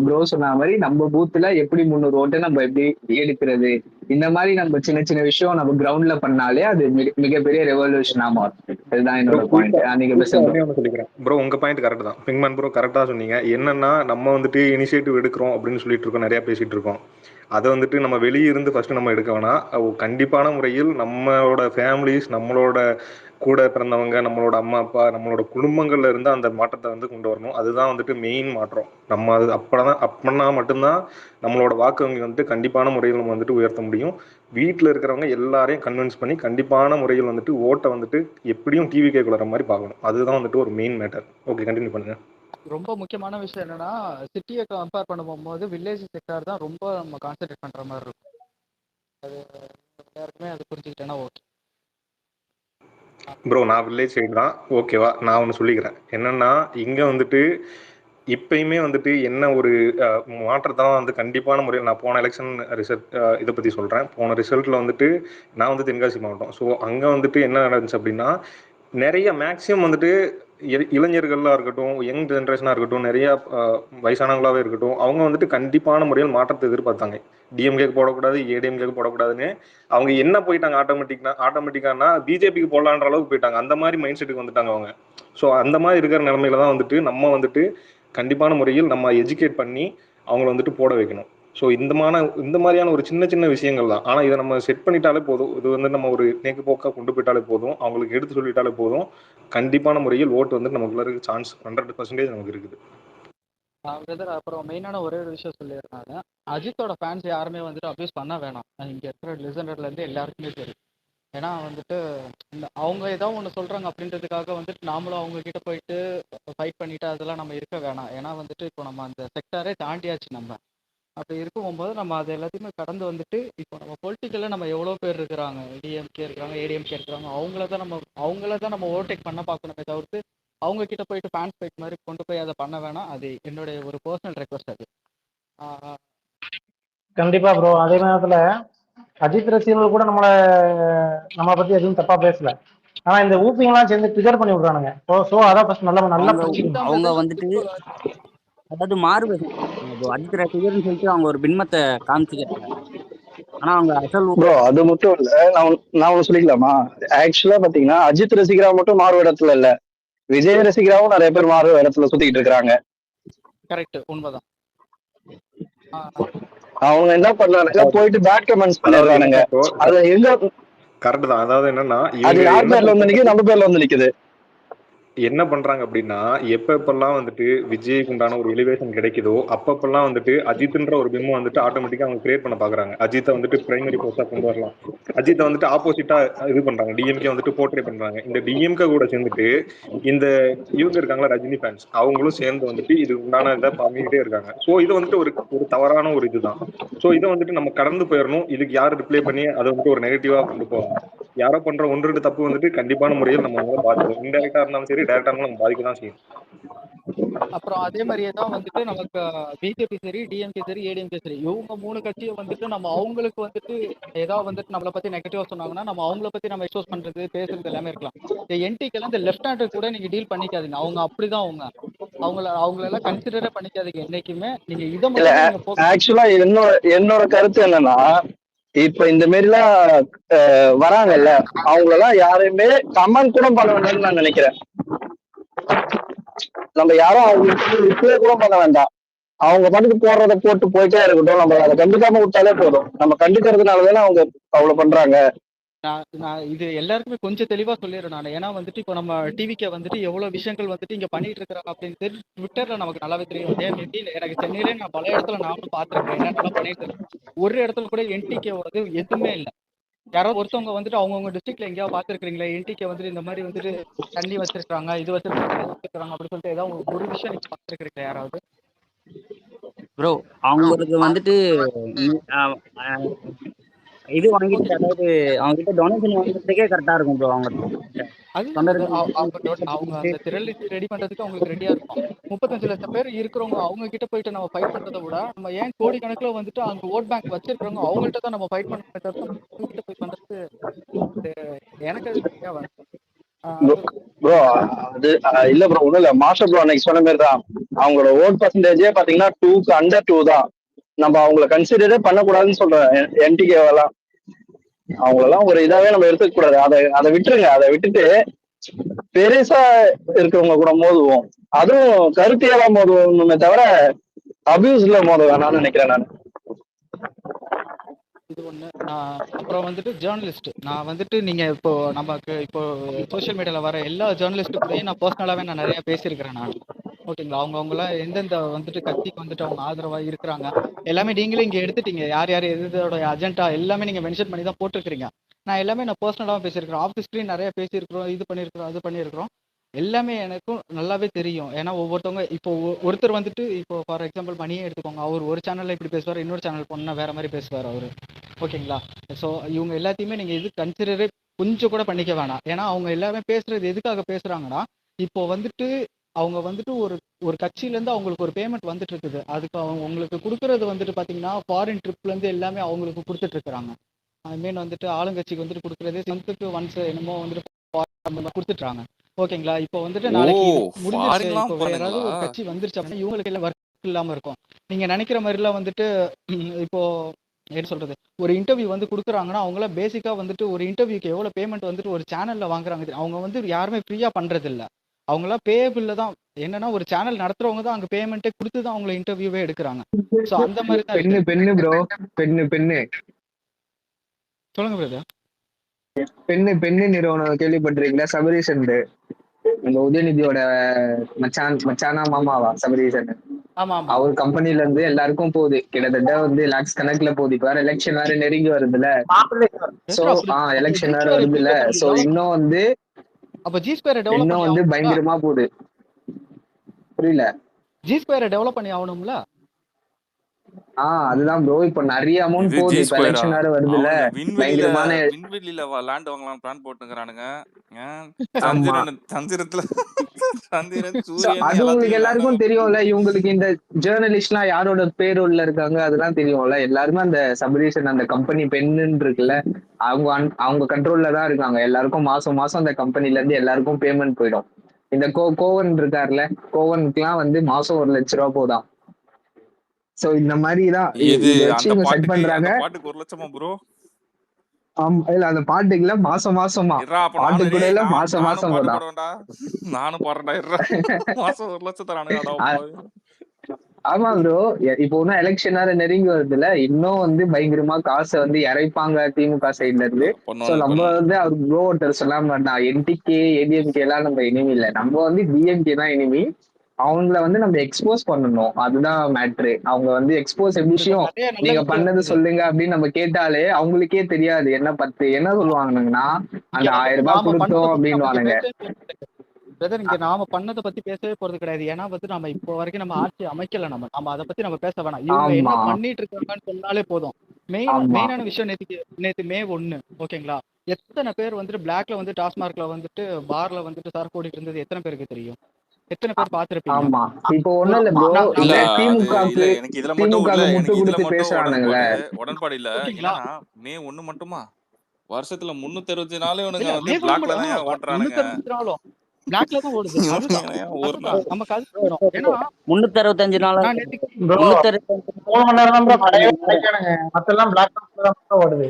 ப்ரோ சொன்ன மாதிரி நம்ம பூத்துல எப்படி 300 ஓட்டு நம்ம எப்படி எடுக்கிறது, இந்த மாதிரி நம்ம சின்ன சின்ன விஷயம் நம்ம கிரவுண்ட்ல பண்ணாலே அது மிகப்பெரிய ரெவல்யூஷனா மாறும். இதுதான் ப்ரோ என்னோட குயிக்கா பாயிண்ட். நீங்க குயிக்கா பேசுங்க bro. ஒன்னே ஒன்று சொல்லிக்கிறேன் ப்ரோ. உங்க பாயிண்ட் கரெக்ட் தான், பிங்மேன் ப்ரோ கரெக்டாக சொன்னீங்க. என்னன்னா நம்ம வந்துட்டு இனிஷியேட்டிவ் எடுக்கிறோம் அப்படின்னு சொல்லிட்டு இருக்கோம், நிறைய பேசிட்டு இருக்கோம். அதை வந்துட்டு நம்ம வெளியே இருந்து ஃபர்ஸ்ட் நம்ம எடுக்க வேணாம். கண்டிப்பான முறையில் நம்மளோட ஃபேமிலிஸ், நம்மளோட கூட பிறந்தவங்க, நம்மளோட அம்மா அப்பா, நம்மளோட குடும்பங்கள்ல இருந்து அந்த மாற்றத்தை வந்து கொண்டு வரணும். அதுதான் வந்துட்டு மெயின் மாற்றம். நம்ம அது அப்பனா மட்டும்தான் நம்மளோட வாக்கு வங்கி வந்துட்டு கண்டிப்பான முறையில் நம்ம வந்துட்டு உயர்த்த முடியும். வீட்டில் இருக்கிறவங்க எல்லாரையும் கன்வின்ஸ் பண்ணி கண்டிப்பான முறையில் வந்துட்டு ஓட்டை வந்துட்டு எப்படியும் டிவி கேட்குற மாதிரி பார்க்கணும். அதுதான் வந்துட்டு ஒரு மெயின் மேட்டர். ஓகே, கண்டினியூ பண்ணுங்க. ரொம்ப முக்கியமான விஷயம் என்னன்னா, சிட்டியை கம்பேர் பண்ணும்போது வில்லேஜ் செக்டார் தான் ரொம்ப நம்ம கான்சென்ட்ரேட் பண்ற மாதிரி இருக்கும். அது எல்லாருக்குமே அது புரிஞ்சுக்கிட்டேன்னா ஓகே. ப்ரோ நான் வில்லேஜ் சைடு தான், ஓகேவா? நான் ஒன்று சொல்லிக்கிறேன். என்னன்னா இங்கே வந்துட்டு இப்பயுமே வந்துட்டு என்ன ஒரு மாற்றத்தை வந்து கண்டிப்பான முறையில் நான் போன எலெக்ஷன் ரிசல்ட் இதை பற்றி சொல்கிறேன். போன ரிசல்ட்டில் வந்துட்டு நான் வந்து தென்காசி மாவட்டம். ஸோ அங்கே வந்துட்டு என்ன நடந்துச்சு அப்படின்னா, நிறைய மேக்ஸிமம் வந்துட்டு இளைஞர்களாக இருக்கட்டும், யங் ஜென்ரேஷனாக இருக்கட்டும், நிறைய வயசானவங்களாகவே இருக்கட்டும், அவங்க வந்துட்டு கண்டிப்பான முறையில் மாற்றத்தை எதிர்பார்த்தாங்க. டிஎம்கேக்கு போடக்கூடாது, ஏடிஎம்கேக்கு போடக்கூடாதுன்னு அவங்க என்ன போயிட்டாங்க ஆட்டோமேட்டிக்கானா பிஜேபிக்கு போடலான்ற அளவுக்கு போயிட்டாங்க. அந்த மாதிரி மைண்ட் செட்டுக்கு வந்துட்டாங்க அவங்க. ஸோ அந்த மாதிரி இருக்கிற நிலமையில தான் வந்துட்டு நம்ம வந்துட்டு கண்டிப்பான முறையில் நம்ம எஜுகேட் பண்ணி அவங்கள வந்துட்டு போட வைக்கணும். ஸோ இந்த மாதிரியான ஒரு சின்ன சின்ன விஷயங்கள் தான். ஆனால் இதை நம்ம செட் பண்ணிட்டாலே போதும். இது வந்து நம்ம ஒரு நேக்கு போக்காக கொண்டு போயிட்டாலே போதும், அவங்களுக்கு எடுத்து சொல்லிட்டாலே போதும், கண்டிப்பான முறையில் ஓட்டு வந்து நமக்குள்ள இருக்க சான்ஸ் 100% நமக்கு இருக்குது. பிரதர், அப்புறம் மெயினான ஒரே ஒரு விஷயம் சொல்லிடுறாங்க. அஜித்தோட ஃபேன்ஸ் யாருமே வந்துட்டு அப்யூஸ் பண்ண வேணாம். இங்கே இருக்கிற லிசனர்லேருந்து எல்லாருக்குமே தெரியும். ஏன்னா வந்துட்டு அவங்க ஏதோ ஒன்று சொல்கிறாங்க அப்படின்றதுக்காக வந்துட்டு நாமளும் அவங்க கிட்ட போயிட்டு ஃபைட் பண்ணிட்டு அதெல்லாம் நம்ம இருக்க வேணாம். ஏன்னா வந்துட்டு இப்போ நம்ம அந்த செக்டாரே தாண்டியாச்சு. நம்ம அப்படி இருக்கும்போது நம்ம அது எல்லாத்தையுமே கடந்து வந்துட்டு இப்போ நம்ம பொலிட்டிக்கலில் நம்ம எவ்வளோ பேர் இருக்கிறாங்க, டிஎம்கே இருக்கிறாங்க, ஏடிஎம்கே இருக்கிறாங்க, அவங்கள தான் நம்ம ஓவர்டேக் பண்ண பார்க்கணுமே தவிர்த்து அவங்க கிட்ட போயிட்டு ஃபேன்ஸ் ஃபைட் மாதிரி கொண்டு போய் அதை பண்ண வேணாம். அது என்னுடைய ஒரு பர்சனல் ரெக்வஸ்ட். அது கண்டிப்பா ப்ரோ. அதே நேரத்துல அஜித் ரசிகர்கள் கூட நம்மளை பத்தி எதுவும் தப்பா பேசல. ஆனா இந்த ஊப்பிங்கெல்லாம் சேர்ந்து ட்ரிகர் பண்ணி விடுறானுங்க. ஸோ அதான் ஃபர்ஸ்ட் நல்லா அவங்க வந்துட்டு அதாவது மாறுவேஷம். அஜித் ரசிகர்னு சொல்லிட்டு அவங்க ஒரு பின்பத்தை காமிச்சுக்கிறாங்க. ஆனா அவங்க அசல் ப்ரோ அது மட்டும் இல்ல, நான் ஒண்ணு சொல்லிக்கலாமா? ஆக்சுவலா பாத்தீங்கன்னா அஜித் ரசிகரா மட்டும் மாறு இடத்துல இல்ல, விஜய் ரசிகராவும் நிறைய பேர் மாறு இடத்துல சுத்திக்கிட்டு இருக்காங்க. கரெக்ட், உண்மைதான். அவங்க என்ன பண்ணானுங்க, போயிட்டு பேட் கமெண்ட்ஸ் பண்ணிடுறானுங்க. அது எங்க கரெக்ட் தான். அதாவது என்னன்னா அது யார் பேர்ல வந்து நிக்குது, நம்ம பேர்ல வந்து நிக்குது. என்ன பண்றாங்க அப்படின்னா, எப்பெல்லாம் வந்துட்டு விஜய்க்கு உண்டான ஒரு எலிவேஷன் கிடைக்குதோ அப்பப்பெல்லாம் வந்துட்டு அஜித்ன்ற ஒரு பிம்பம் வந்துட்டு ஆட்டோமேட்டிக்கா அவங்க கிரியேட் பண்ண பாக்குறாங்க. அஜித்தை வந்துட்டு பிரைமரி போஸ்டா கொண்டு வரலாம், அஜித்தை வந்துட்டு ஆப்போசிட்டா இது பண்றாங்க, டிஎம்கே வந்துட்டு போர்ட்ரே பண்றாங்க. இந்த டிஎம்கே கூட சேர்ந்துட்டு இந்த இவங்க இருக்காங்களா ரஜினி ஃபேன்ஸ், அவங்களும் சேர்ந்து வந்துட்டு இது உண்டான இதை பண்ணிக்கிட்டே இருக்காங்க. ஸோ இது வந்துட்டு ஒரு தவறான ஒரு இதுதான். ஸோ இதை வந்துட்டு நம்ம கடந்து போயிடணும். இதுக்கு யாரும் ரிப்ளை பண்ணி அதை வந்துட்டு ஒரு நெகட்டிவா கொண்டு போவாங்க. யாரோ பண்ற ஒன்று தப்பு வந்துட்டு கண்டிப்பான முறையில் நம்ம பாதிக்கும். இன்டெரக்டா இருந்தாலும் சரி, டைரக்டா இருந்தாலும் நம்ம பாதிக்க தான் செய்யும். அப்புறம் அதே மாதிரியே தான் வந்துட்டு நமக்கு பிஜேபி சரி, டிஎம்கே சரி, ஏடிஎம்கே சரி, இவங்க 3 கட்சியை வந்துட்டு நம்ம அவங்களுக்கு வந்துட்டு ஏதாவது வந்துட்டு நம்மளை பத்தி நெகட்டிவா சொன்னாங்கன்னா நம்ம அவங்கள பத்தி நம்ம எக்ஸ்போஸ் பண்றது, பேசுறது எல்லாமே இருக்கலாம். இந்த என்டிக்கெல்லாம் இந்த லெஃப்ட் ஹேண்டர் கூட நீங்க டீல் பண்ணிக்காதீங்க. அவங்க அப்படிதான். அவங்க அவங்களெல்லாம் கன்சிடரே பண்ணிக்காதீங்க என்னைக்குமே. நீங்க இதை இல்ல மட்டும் தான் நீங்க focus ஆக்சுவலா என்னோட கருத்து என்னன்னா, இப்ப இந்த மாரிலாம் வராங்கல்ல, அவங்களெல்லாம் யாரையுமே கமெண்ட் கூட பண்ண வேண்டாம்னு நான் நினைக்கிறேன். நம்ம யாரும் அவங்களுக்கு ரிப்ளை கூட பண்ண வேண்டாம். அவங்க பாட்டுக்கு போடுறத போட்டு போயிட்டே இருக்கட்டும். நம்ம அதை கண்டுக்காம விட்டாலே போதும். நம்ம கண்டுக்கிறதுனாலதானே அவங்க அவ்வளவு பண்றாங்க. நான் இது எல்லாருக்குமே கொஞ்சம் தெளிவா சொல்லிடுறேன் நான். ஏன்னா வந்துட்டு இப்போ நம்ம டிவிக்கு வந்துட்டு எவ்வளவு விஷயங்கள் வந்துட்டு இங்க பண்ணிட்டு இருக்கிறாங்க அப்படின்னு தெரிஞ்சு ட்விட்டர்ல நமக்கு நல்லாவே தெரியும். மேபி எனக்கு சென்னையிலே நான் பல இடத்துல நானும் பார்த்துருக்கேன் என்னென்னலாம் பண்ணிட்டு இருக்கேன். ஒரு இடத்துல கூட என்டிகேவோடது எதுவுமே இல்லை. யாராவது ஒருத்தவங்க வந்துட்டு அவங்கவுங்க டிஸ்ட்ரிக்ட்ல எங்கேயாவது பார்த்துருக்கீங்களா என்டிகே வந்துட்டு இந்த மாதிரி வந்துட்டு தண்ணி வச்சிருக்காங்க இது வச்சிருக்காங்க அப்படி சொல்லிட்டு ஏதாவது ஒரு விஷயம் நீங்க பார்த்துருக்கீங்களா யாராவது? ப்ரோ அவங்களுக்கு வந்துட்டு இது வாங்கிட்டு அதாவது அவங்க கிட்ட டொனேஷன் வாங்குறதுக்கே கரெக்டா இருக்கும் ப்ரோ. அவங்க அவங்க அந்த திரள் ரெடி பண்றதுக்கு அவங்களுக்கு ரெடியா இருக்கும். 35 லட்சம் பேர் இருக்கிறவங்க அவங்க கிட்ட போயிட்டு நம்ம ஃபைட் பண்றதை விட நம்ம ஏன் கோடி கணக்குல வந்துட்டு அங்க ஓட் பேங்க் வச்சிருக்கிறவங்க அவங்கள்ட்ட தான் நம்ம ஃபைட் பண்ண கிட்ட போய் பண்றது எனக்கு அது தேவை. ப்ரோ அது இல்ல ப்ரோ ஒண்ணும் இல்ல. மாஸ்டர் ப்ரோ அன்னைக்கு சொன்ன மாதிரி தான் அவங்களோட ஓட் பர்சன்டேஜே பாத்தீங்கன்னா 2க்கு அண்டர் 2 தான். நம்ம அவங்கள கன்சிடரே பண்ணக்கூடாதுன்னு சொல்றேன். என்டிகேவெல்லாம் அவங்களெல்லாம் ஒரு இதாவே நம்ம எடுத்துக்க கூடாது. அதை விட்டுருங்க. அதை விட்டுட்டு பெருசா இருக்கிறவங்க கூட மோதுவோம். அதுவும் கருத்தியெல்லாம் மோதுவோமே தவிர அபியூஸ்ல மோத வேணாம்னு நினைக்கிறேன் நான். இது ஒண்ணு. அப்புறம் வந்துட்டு ஜேர்னலிஸ்ட் நான் வந்துட்டு நீங்க இப்போ நமக்கு இப்போ சோசியல் மீடியால வர எல்லா ஜேர்னலிஸ்ட்டுக்கூடயும் நான் பர்சனலாவே நான் நிறைய பேசியிருக்கிறேன் நான். ஓகேங்களா? அவங்களாம் எந்தெந்த வந்துட்டு கட்சிக்கு வந்துட்டு அவங்க ஆதரவா இருக்கிறாங்க எல்லாமே நீங்களே இங்க எடுத்துட்டீங்க. யார் யார் எதோட அஜெண்டா எல்லாமே நீங்க மென்ஷன் பண்ணி தான் போட்டிருக்கிறீங்க. நான் எல்லாமே நான் பர்சனலாக பேசியிருக்கிறேன். ஆஃப் ஸ்க்ரீன் நிறைய பேசியிருக்கிறோம். இது பண்ணியிருக்கிறோம் அது பண்ணியிருக்கிறோம். எல்லாமே எனக்கும் நல்லாவே தெரியும். ஏன்னா ஒவ்வொருத்தவங்க இப்போ ஒருத்தர் வந்துட்டு இப்போ ஃபார் எக்ஸாம்பிள் மணியே எடுத்துக்கோங்க. அவர் ஒரு சேனல்ல இப்படி பேசுவார், இன்னொரு சேனல் போனா வேற மாதிரி பேசுவார் அவரு. ஓகேங்களா? ஸோ இவங்க எல்லாத்தையுமே நீங்க இது கன்சிடரே கொஞ்சம் கூட பண்ணிக்க வேணாம். ஏன்னா அவங்க எல்லாமே பேசுறது எதுக்காக பேசுறாங்கன்னா இப்போ வந்துட்டு அவங்க வந்துட்டு ஒரு கட்சியில இருந்து அவங்களுக்கு ஒரு பேமெண்ட் வந்துட்டு இருக்குது. அதுக்கு அவங்க உங்களுக்கு கொடுக்கறது வந்துட்டு பாத்தீங்கன்னா ஃபாரின் ட்ரிப்ல இருந்து எல்லாமே அவங்களுக்கு கொடுத்துட்டு இருக்கிறாங்க. ஐ மீன் வந்துட்டு ஆளுங்கட்சிக்கு வந்துட்டு கொடுக்குறதே மந்த்துக்கு ஒன்ஸ் என்னமோ வந்துட்டு கொடுத்துட்றாங்க. ஓகேங்களா? இப்போ வந்துட்டு நாளைக்கு முடிஞ்சிருச்சு. இப்போ வேற யாராவது ஒரு கட்சி வந்துருச்சு அப்படின்னா இவங்களுக்கு எல்லாம் ஒர்க் இல்லாம இருக்கும். நீங்க நினைக்கிற மாதிரிலாம் வந்துட்டு இப்போ என்ன சொல்றது ஒரு இன்டர்வியூ வந்து கொடுக்குறாங்கன்னா அவங்களாம் பேசிக்கா வந்துட்டு ஒரு இன்டர்வியூக்கு எவ்வளவு பேமெண்ட் வந்துட்டு ஒரு சேனல்ல வாங்குறாங்க. அவங்க வந்து யாருமே ஃப்ரீயா பண்றது இல்ல. அவங்களாம் பேபிள்ல தான். என்னன்னா ஒரு சேனல் நடத்துறவங்க தான் அங்க பேமெண்ட்டே கொடுத்து தான் அவங்கள இன்டர்வியூவே எடுக்கிறாங்க. ஸோ அந்த மாதிரி தான் பெண்ணு ப்ரோ பெண்ணு சொல்லுங்க பிரதர். பெண்ணு நிறுவனம் கேள்விப்பட்டிருக்கீங்களா? சபரீசன் இந்த உதயநிதியோட மச்சானா மாமாவா சபரீசன். அவர் கம்பெனில இருந்து எல்லாருக்கும் போகுது. கிட்டத்தட்ட வந்து லாக்ஸ் கணக்குல போகுது. இப்ப வேற எலெக்ஷன் வேற நெருங்கி வருதுல. சோ எலெக்ஷன் வேற வருதுல. சோ இன்னும் வந்து இன்னும் வந்து பயங்கரமா போகுது. புரியல. ஜி ஸ்கொயரை டெவலப் பண்ணி ஆகணும்ல. அதுதான் ப்ரோ. இப்ப நிறைய அமௌண்ட் போகுது. இப்ப எலெக்ஷன் வேற வருதுல. பயங்கரமான விண்வெளியில லேண்ட் வாங்கலாம் பிளான் போட்டுங்கறானுங்க. சந்திரத்துல அது உங்களுக்கு எல்லாருக்கும் தெரியும்ல. இவங்களுக்கு இந்த ஜேர்னலிஸ்ட்லாம் யாரோட பேரோல இருக்காங்க அதெல்லாம் தெரியும்ல. எல்லாருமே அந்த சபரீசன் அந்த கம்பெனி பெண்ணுன்னு இருக்குல்ல அவங்க கண்ட்ரோல்ல தான் இருக்காங்க. எல்லாருக்கும் மாசம் அந்த கம்பெனில இருந்து எல்லாருக்கும் பேமெண்ட் போயிடும். இந்த கோவன் இருக்காருல்ல, கோவனுக்குலாம் வந்து மாசம் 1 லட்சம் ரூபாய் போதான். சோ இந்த மாதிரி தான் செட் பண்றாங்க. பாட்டுக்கு 1 லட்சமா ப்ரோ? இல்ல அந்த பாட்டுக்கு இல்ல மாசமா பாட்டு கூட இல்ல மாசம் போதான். நானும் பாடுறேன்டா. மாசம் 1 லட்சம் தரானுங்க. ஆமா ப்ரோ. இப்போ ஒன்னும் எலெக்ஷன் வேற நெருங்கி வருதுல. இன்னும் வந்து பயங்கரமா காசை வந்து இறைப்பாங்க திமுக சைட்ல இருந்து. சோ நம்ம வந்து அவர் ப்ரோ ஒருத்தர் சொல்லாம வேண்டாம். என்டிகே ஏடிஎம்கே எல்லாம் நம்ம இனிமே இல்ல. நம்ம வந்து டிஎம்கே தான் இனிமே. அவங்கள வந்து நம்ம எக்ஸ்போஸ் பண்ணணும். அதுதான் மேட்ரு. அவங்க வந்து எக்ஸ்போஸ் விஷயம் நீங்க பண்ணது சொல்லுங்க அப்படின்னு நம்ம கேட்டாலே அவங்களுக்கே தெரியாது என்ன சொல்லுவாங்கன்னா அந்த 1000 ரூபாய் கொடுத்தோம் அப்படின்னு. பிரதர் இங்க நாம பண்ணதை பத்தி பேசவே போறது கிடையாது. ஏன்னா வந்து நம்ம இப்போ வரைக்கும் நம்ம ஆட்சி அமைக்கல. நம்ம அதை பத்தி நம்ம பேச வேணாம். இவங்க என்ன பண்ணிட்டு இருக்காங்கன்னு சொன்னாலே போதும். மெயினான விஷயம் நேத்து மே 1 ஓகேங்களா? எத்தனை பேர் வந்துட்டு பிளாக்ல வந்து டாஸ்மார்க்ல வந்துட்டு பார்ல வந்துட்டு சரக்கு ஓடிட்டு இருந்தது எத்தனை பேருக்கு தெரியும்? எத்தனை பேர் பாத்துருப்பீங்க? ஆமா இப்போ ஒண்ணும் இல்ல ப்ரோ. திமுகவுக்கு முட்டு கொடுத்து பேசுறானுங்களே. உடன்பாடு இல்ல. மே 1 மட்டுமா? வருஷத்துல 364 இவனுங்க வந்து பிளாக்ல தான் ஓட்டுறானுங்க. பிளாக்ல தான் ஓடுது. அதுதான் ஒரு நாள் அதுதான் நமக்கு அது வேணும். ஏன்னா 365 நாளும் நான் நேத்து ப்ரோ 365 3 மணி நேரம் தான் ப்ரோ நாள் கிடையவே நேரம் கிடைக்கானுங்க. மத்தெல்லாம் பிளாக் தான் ஓடுது.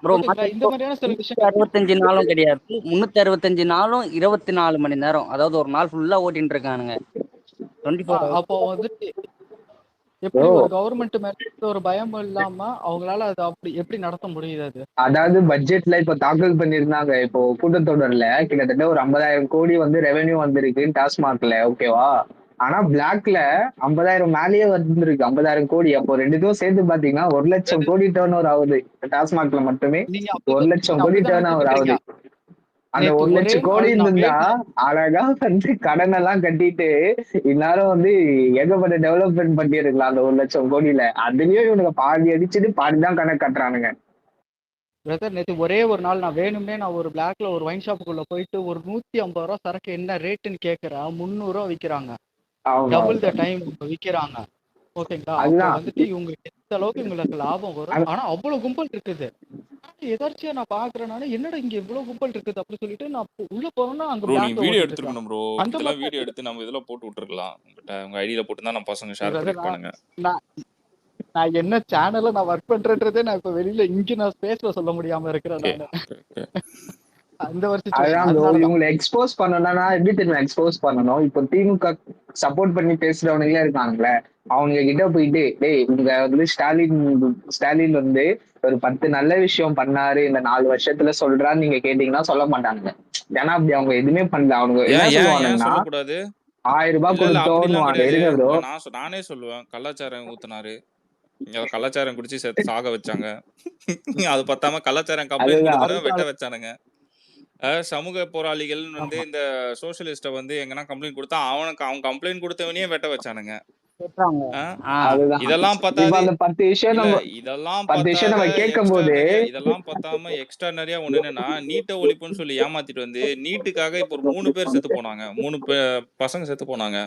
ப்ரோ. ஓகேங்களா, இந்த மாதிரியான சில விஷயங்கள் 365 நாளும் கிடையாது. 365 நாளும் 24 மணி நேரம். அதாவது ஒரு நாள் ஃபுல்லா ஓட்டிட்டு இருக்கானுங்க. 24 hours. அப்போ வந்துட்டு எப்படி ப்ரோ ஒரு கவர்மெண்ட் மேல ஒரு பயம் இல்லாம அவங்களால அது அப்படி எப்படி நடத்த முடியுது அது? அதாவது பட்ஜெட்ல இப்ப தாக்கல் பண்ணியிருந்தாங்க. இப்போ கூட்டத்தொடர்ல கிட்டத்தட்ட ஒரு 50,000 கோடி வந்து ரெவென்யூ வந்திருக்கு டாஸ்மாக்ல, ஓகேவா? ஆனா பிளாக்ல 50,000 மேலேயே வந்திருக்கு, 50,000 கோடி. அப்போ ரெண்டுத்தையும் சேர்த்து பாத்தீங்கன்னா 1,00,000 கோடி டேர்ன் ஓவர் ஆகுது. டாஸ்மாக்ல மட்டுமே நீங்க 1,00,000 கோடி அப்படிதான் டேர்ன் ஓவர் நினைச்சுக்கிறீங்க. ஆகுது. அந்த நேத்து 1,00,000 கோடி நாள் நான் இருந்தா அழகா வந்து கடன் எல்லாம் கட்டிட்டு இந்நேரம் வந்து ஏகப்பட்ட டெவலப்மெண்ட் பண்ணிருக்கலாம் அந்த 1,00,000 கோடியில. அதுலயும் இவனுங்க பாதி அடிச்சுட்டு பாதி தான் கணக்கு கட்டுறானுங்க. பிரதர், நேத்து ஒரே ஒரு நாள் நான் வேணும்னே நான் ஒரு பிளாக்ல ஒரு ஒயின் ஷாப்புக்குள்ள போயிட்டு ஒரு 150 ரூபா சரக்கு என்ன ரேட்டுன்னு கேட்கறேன். 300 ரூபா விக்கிறாங்க. ஆமா டபுள் த டைம் விக்கிறாங்க. ஓகேங்களா, அப்போ அதுதான் வந்துட்டு இவங்களுக்கு எந்த அளவுக்கு இவங்களுக்கு லாபம் வரும். ஆனா ஆனா அவ்வளவு கும்பல் இருக்குது. எதாச்சியா நான் பாக்குறேன், நானு என்னடா இங்க இவ்வளவு கும்பல் இருக்குது அப்படின்னு சொல்லிட்டு நான் உள்ள போனோம்னா அங்க ப்ரோ நீங்க பிளாக்ல வீடியோ ஓட்டிட்டு இருக்காங்க. எடுத்துருக்கணும் ப்ரோ. அந்த இதெல்லாம் மாதிரி வீடியோ எடுத்து நம்ம இதெல்லாம் போட்டு விட்டுருக்கலாம். உங்க ஐடியில போட்டு தான் நம்ம பசங்க ஷேர் பிரதர், பண்ணிருப்பானுங்க. நான் நான் என்ன சேனல்ல நான் ஒர்க் பண்றேன்றதே நான் இப்ப வெளியில இங்க நான் ஸ்பேஸ்ல சொல்ல முடியாம இருக்கிறேன் ஓகே நானு. Okay okay. அந்த ஒரு சுச்சுவேஷன். அதுதான் ப்ரோ, அதனாலதான் இவங்களை எக்ஸ்போஸ் பண்ணணும்னா எப்படி தெரியுமா எக்ஸ்போஸ் பண்ணணும்? இப்போ திமுக சப்போர்ட் பண்ணி பேசுறவனுங்களே இருக்கானுங்களே, அவங்க கிட்ட போயிட்டு டேய் இங்க வந்து ஸ்டாலின் வந்து ஒரு 10 நல்ல விஷயம் பண்ணாரு இந்த 4 வருஷத்துல சொல்றான்னு நீங்க கேட்டீங்கன்னா சொல்ல மாட்டானுங்க. ஏன்னா அப்படி அவங்க எதுவுமே பண்ணல. அவனுங்க என்ன ஏன் ஏன் ஏன் சொல்லுவானுங்கன்னா சொல்லக்கூடாது? 1000 ரூபாய் இல்ல இல்ல அப்படிலாம் கொடுத்தோன்னுவாங்க. கிடையாது. இருங்க ப்ரோ. நானே சொல்லுவேன், கள்ளச்சாரம் ஊத்துனாரு. கள்ளச்சாரம் குடிச்சு செத்து சாக வச்சாங்க. அது பத்தாம கள்ளச்சாரம் கம்ப்ளைண்ட் அதுதான் கொடுத்தவன வெட்ட வச்சானுங்க. சமூக போராளிகள் வந்து இந்த சோசியலிஸ்ட வந்து எங்கன்னா கம்ப்ளைண்ட் கொடுத்தா அவன் கம்ப்ளைண்ட் கொடுத்தவனையே வெட்ட வச்சானுங்க. கேட்றாங்க. அதுதான் இதெல்லாம் இப்ப பத்தாது. அந்த 10 விஷயம் இல்ல நம்ம இதெல்லாம் 10 விஷயம் பத்தாத நம்ம கேட்கும் போது இதெல்லாம் பத்தாம எக்ஸ்ட்ரானரியா ஒண்ணு என்னன்னா, நீட்ட ஒழிப்புன்னு சொல்லி ஏமாத்திட்டு வந்து நீட்டுக்காக இப்போ ஒரு 3 பேர் செத்து போனாங்க. 3 பசங்க செத்து போனாங்க.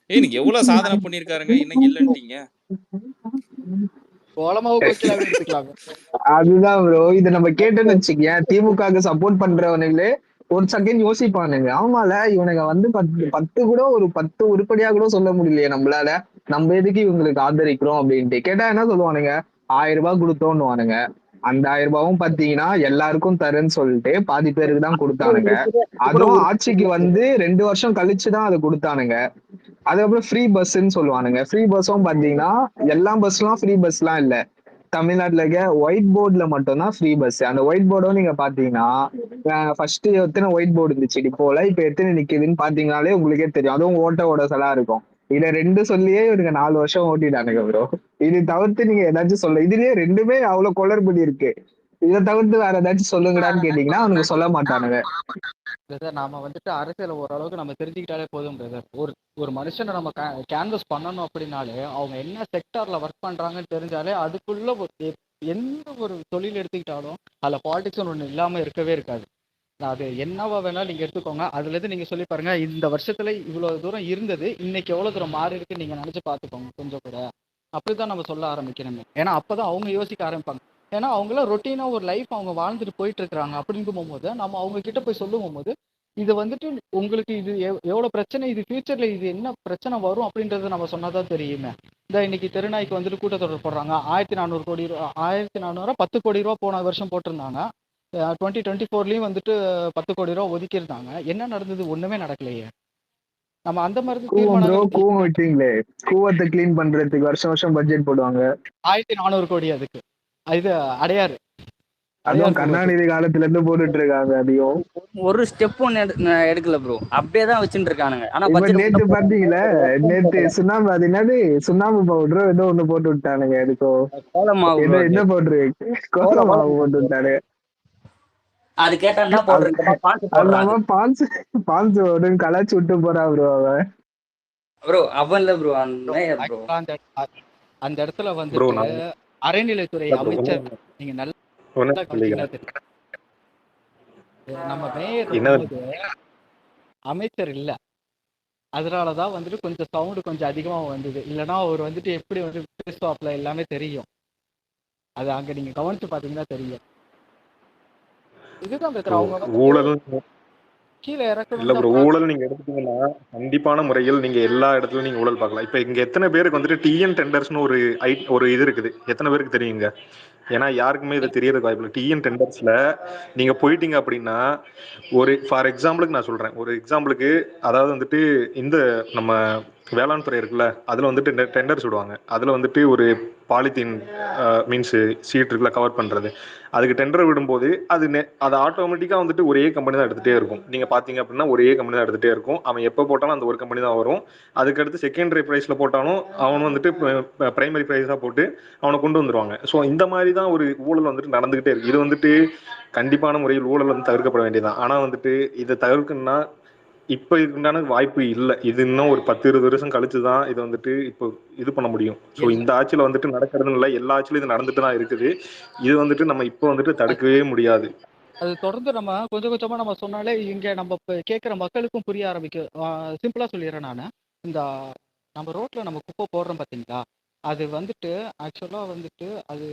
நீங்க எவ்வளவு சாதனை பண்ணிருக்காருங்க, இன்னும் இல்லன்ட்டீங்க. கோலமாவு கோக்கிலாவே எடுத்துக்கலாங்க. அதுதான் ப்ரோ, இத நம்ம கேட்டோம்னு வச்சுக்கேன், திமுக சப்போர்ட் பண்றவனுங்களே ஒரு செகண்ட் யோசிப்பானுங்க. ஆமால இவனுங்க வந்து 10 கூட ஒரு 10 உருப்படியா கூட சொல்ல முடியலையே நம்மளால, நம்ம எதுக்கு இவங்களுக்கு ஆதரிக்கிறோம் அப்படின்ட்டு கேட்டா என்ன சொல்லுவானுங்க? 1000 ரூபாய் கொடுத்தோன்னுவானுங்க. அந்த 1000 ரூபாயும் பாத்தீங்கன்னா எல்லாருக்கும் தரேன்னு சொல்லிட்டு பாதி பேருக்கு தான் கொடுத்தானுங்க. அதுவும் ஆட்சிக்கு வந்து 2 வருஷம் கழிச்சுதான் அதை கொடுத்தானுங்க. அதுக்கப்புறம் ஃப்ரீ பஸ்ன்னு சொல்லுவானுங்க. ஃப்ரீ பஸ்ஸும் பாத்தீங்கன்னா எல்லா பஸ்லாம் ஃப்ரீ பஸ்லாம் இல்ல. தமிழ்நாட்டுல இருக்க ஒயிட் போர்டுல மட்டும்தான் ஃப்ரீ பஸ். அந்த ஒயிட் போர்டும் நீங்க பாத்தீங்கன்னா ஃபர்ஸ்ட் எத்தனை ஒயிட் போர்டு இருந்துச்சு இப்போல இப்ப எத்தனை நிக்குதுன்னு பாத்தீங்கன்னாலே உங்களுக்கே தெரியும். அதுவும் ஓட்ட இருக்கும். இத 2 சொல்லியே இவனுங்க 4 வருஷம் ஓட்டிட்டானுங்க ப்ரோ. இது தவிர்த்து நீங்க ஏதாச்சும் சொல்ல, இதுலயே ரெண்டுமே அவ்வளவு குளறுபடி இருக்கு. இதை தவிர்த்து வேற ஏதாச்சும் சொல்லுங்கடான்னு கேட்டீங்கன்னா அவனுக்கு சொல்ல மாட்டானுங்க. பிரதர், நாம வந்துட்டு அரசியல ஓரளவுக்கு நம்ம தெரிஞ்சுக்கிட்டாலே போதும் பிரதர். ஒரு மனுஷனை நம்ம கேன்வஸ் பண்ணணும் அப்படின்னாலே அவங்க என்ன செக்டார்ல ஒர்க் பண்றாங்கன்னு தெரிஞ்சாலே அதுக்குள்ள எந்த ஒரு தொழில் எடுத்துக்கிட்டாலும் அதுல பாலிடிக்ஸ் ஒண்ணு இல்லாம இருக்கவே இருக்காது. அது என்னவா வேணாலும் நீங்க எடுத்துக்கோங்க. அதுல இருந்து நீங்க சொல்லி பாருங்க, இந்த வருஷத்துல இவ்வளவு தூரம் இருந்தது, இன்னைக்கு எவ்வளவு தூரம் மாறி இருக்கு நீங்க நினைச்சு பாத்துக்கோங்க கொஞ்சம் கூட. அப்படிதான் நம்ம சொல்ல ஆரம்பிக்கணுமே. ஏன்னா அப்பதான் அவங்க யோசிக்க ஆரம்பிப்பாங்க. ஏன்னா அவங்களாம் ரொட்டீனா ஒரு லைஃப் அவங்க வாழ்ந்துட்டு போயிட்டு இருக்கிறாங்க. அப்படிங்கும் போது நம்ம அவங்க கிட்ட போய் சொல்லும் போது இது வந்துட்டு உங்களுக்கு இது எவ்வளவு பிரச்சனை, இது ஃபியூச்சர்ல இது என்ன பிரச்சனை வரும் அப்படின்றத நம்ம சொன்னாதான் தெரியுமே. இந்த இன்னைக்கு தெருநாய்க்கு வந்துட்டு கூட்டத்தொடர் போடுறாங்க. 1400 கோடி 1400 10 கோடி ரூபா போன வருஷம் போட்டிருந்தாங்க. 2024லயும் வந்துட்டு 10 கோடி ரூபா ஒதுக்கி இருந்தாங்க. என்ன நடந்தது? ஒண்ணுமே நடக்கலையே. நம்ம அந்த மாதிரி கூவம் விட்டீங்களே, கூவத்தை கிளீன் பண்றதுக்கு வருஷம் பட்ஜெட் போடுவாங்க. 1400 கோடி அதுக்கு. இது அடையாறு. அதுவும் கருணாநிதி காலத்துல இருந்து போட்டுட்டு இருக்காங்க. அதையும் ஒரு ஸ்டெப் ஒன்னு எடுக்கல ப்ரோ. அப்படியே தான் வச்சுட்டு இருக்கானுங்க. ஆனா நேத்து பாத்தீங்களா, நேத்து சுண்ணாம்பு, அது என்னது சுண்ணாம்பு பவுடர் ஏதோ ஒண்ணு போட்டு விட்டானுங்க. எதுக்கும் என்ன பவுடரு, கோல மாவு போட்டு விட்டாரு. அது கேட்டா என்ன போடுறீங்க? பான்ஸ் கலாச்சு விட்டு போறா ப்ரோ அவன். ப்ரோ அவன் இல்ல ப்ரோ, அந்த இடத்துல வந்துட்டு அறநிலைத்துறை அமைச்சர் நீங்க நல்லா நம்ம மேயர் அமைச்சர் இல்ல, அதனாலதான் வந்துட்டு கொஞ்சம் சவுண்ட் கொஞ்சம் அதிகமா வந்தது. இல்லைன்னா அவர் வந்துட்டு எப்படி வந்து பேசுவாப்ல எல்லாமே தெரியும். அது அங்க நீங்க கவனிச்சு பாத்தீங்கன்னா தெரியும். இதுதான் அவங்க கீழே இல்ல இறக்கணும் ப்ரோ, தான். ஊழல் நீங்க எடுத்துட்டீங்கன்னா கண்டிப்பான முறையில் நீங்க எல்லா இடத்துலயும் நீங்க ஊழல் பார்க்கலாம். இப்ப இங்க எத்தனை பேருக்கு வந்துட்டு டிஎன் டெண்டர்ஸ்னு ஒரு இது இருக்குது, எத்தனை பேருக்கு தெரியுங்க? ஏன்னா யாருக்குமே இது தெரியறதுக்கு வாய்ப்பு இல்லை. டிஎன் டெண்டர்ஸ்ல நீங்க போயிட்டீங்க அப்படின்னா, ஒரு ஃபார் எக்ஸாம்பிளுக்கு நான் சொல்றேன், ஒரு எக்ஸாம்பிளுக்கு அதாவது வந்துட்டு இந்த நம்ம வேளாண் துறை இருக்குல்ல, அதுல வந்துட்டு டெண்டர்ஸ் விடுவாங்க. அதுல வந்துட்டு ஒரு பாலித்தீன் மீன்ஸ் சீட் இருக்குல்ல கவர் பண்றது, அதுக்கு டெண்டர் விடும்போது அது ஆட்டோமேட்டிக்கா வந்துட்டு ஒரே கம்பெனி தான் எடுத்துட்டே இருக்கும். நீங்க பாத்தீங்க அப்படின்னா ஒரே கம்பெனி தான் எடுத்துட்டே இருக்கும். அவன் எப்போ போட்டாலும் அந்த ஒரு கம்பெனி தான் வரும். அதுக்கடுத்து செகண்டரி பிரைஸ்ல போட்டாலும் அவன் வந்துட்டு பிரைமரி பிரைஸா போட்டு அவனை கொண்டு வந்துருவாங்க. ஸோ இந்த மாதிரி தான் ஒரு ஊழல் வந்துட்டு நடந்துகிட்டே இருக்கு. இது வந்துட்டு கண்டிப்பான முறையில் ஊழல் வந்து தவிர்க்கப்பட வேண்டியதுதான். ஆனா வந்துட்டு இதை தவிர்க்கணும்னா இப்ப இதுக்குண்டான வாய்ப்பு இல்லை. இது இன்னும் ஒரு 10-20 வருஷம் கழிச்சு தான் இது வந்துட்டு இப்போ இது பண்ண முடியும். ஸோ இந்த ஆட்சியில வந்துட்டு நடக்கிறதுன்னு இல்லை, எல்லா ஆட்சியிலும் இது நடந்துட்டு தான் இருக்குது. இது வந்துட்டு நம்ம இப்போ வந்துட்டு தடுக்கவே முடியாது. அது தொடர்ந்து நம்ம கொஞ்சம் கொஞ்சமா நம்ம சொன்னாலே இங்க நம்ம கேட்குற மக்களுக்கும் புரிய ஆரம்பிக்கும். சிம்பிளா சொல்லிடுறேன் நான். இந்த நம்ம ரோட்ல நம்ம குப்பை போடுறோம் பார்த்தீங்களா, அது வந்துட்டு ஆக்சுவலா வந்துட்டு அது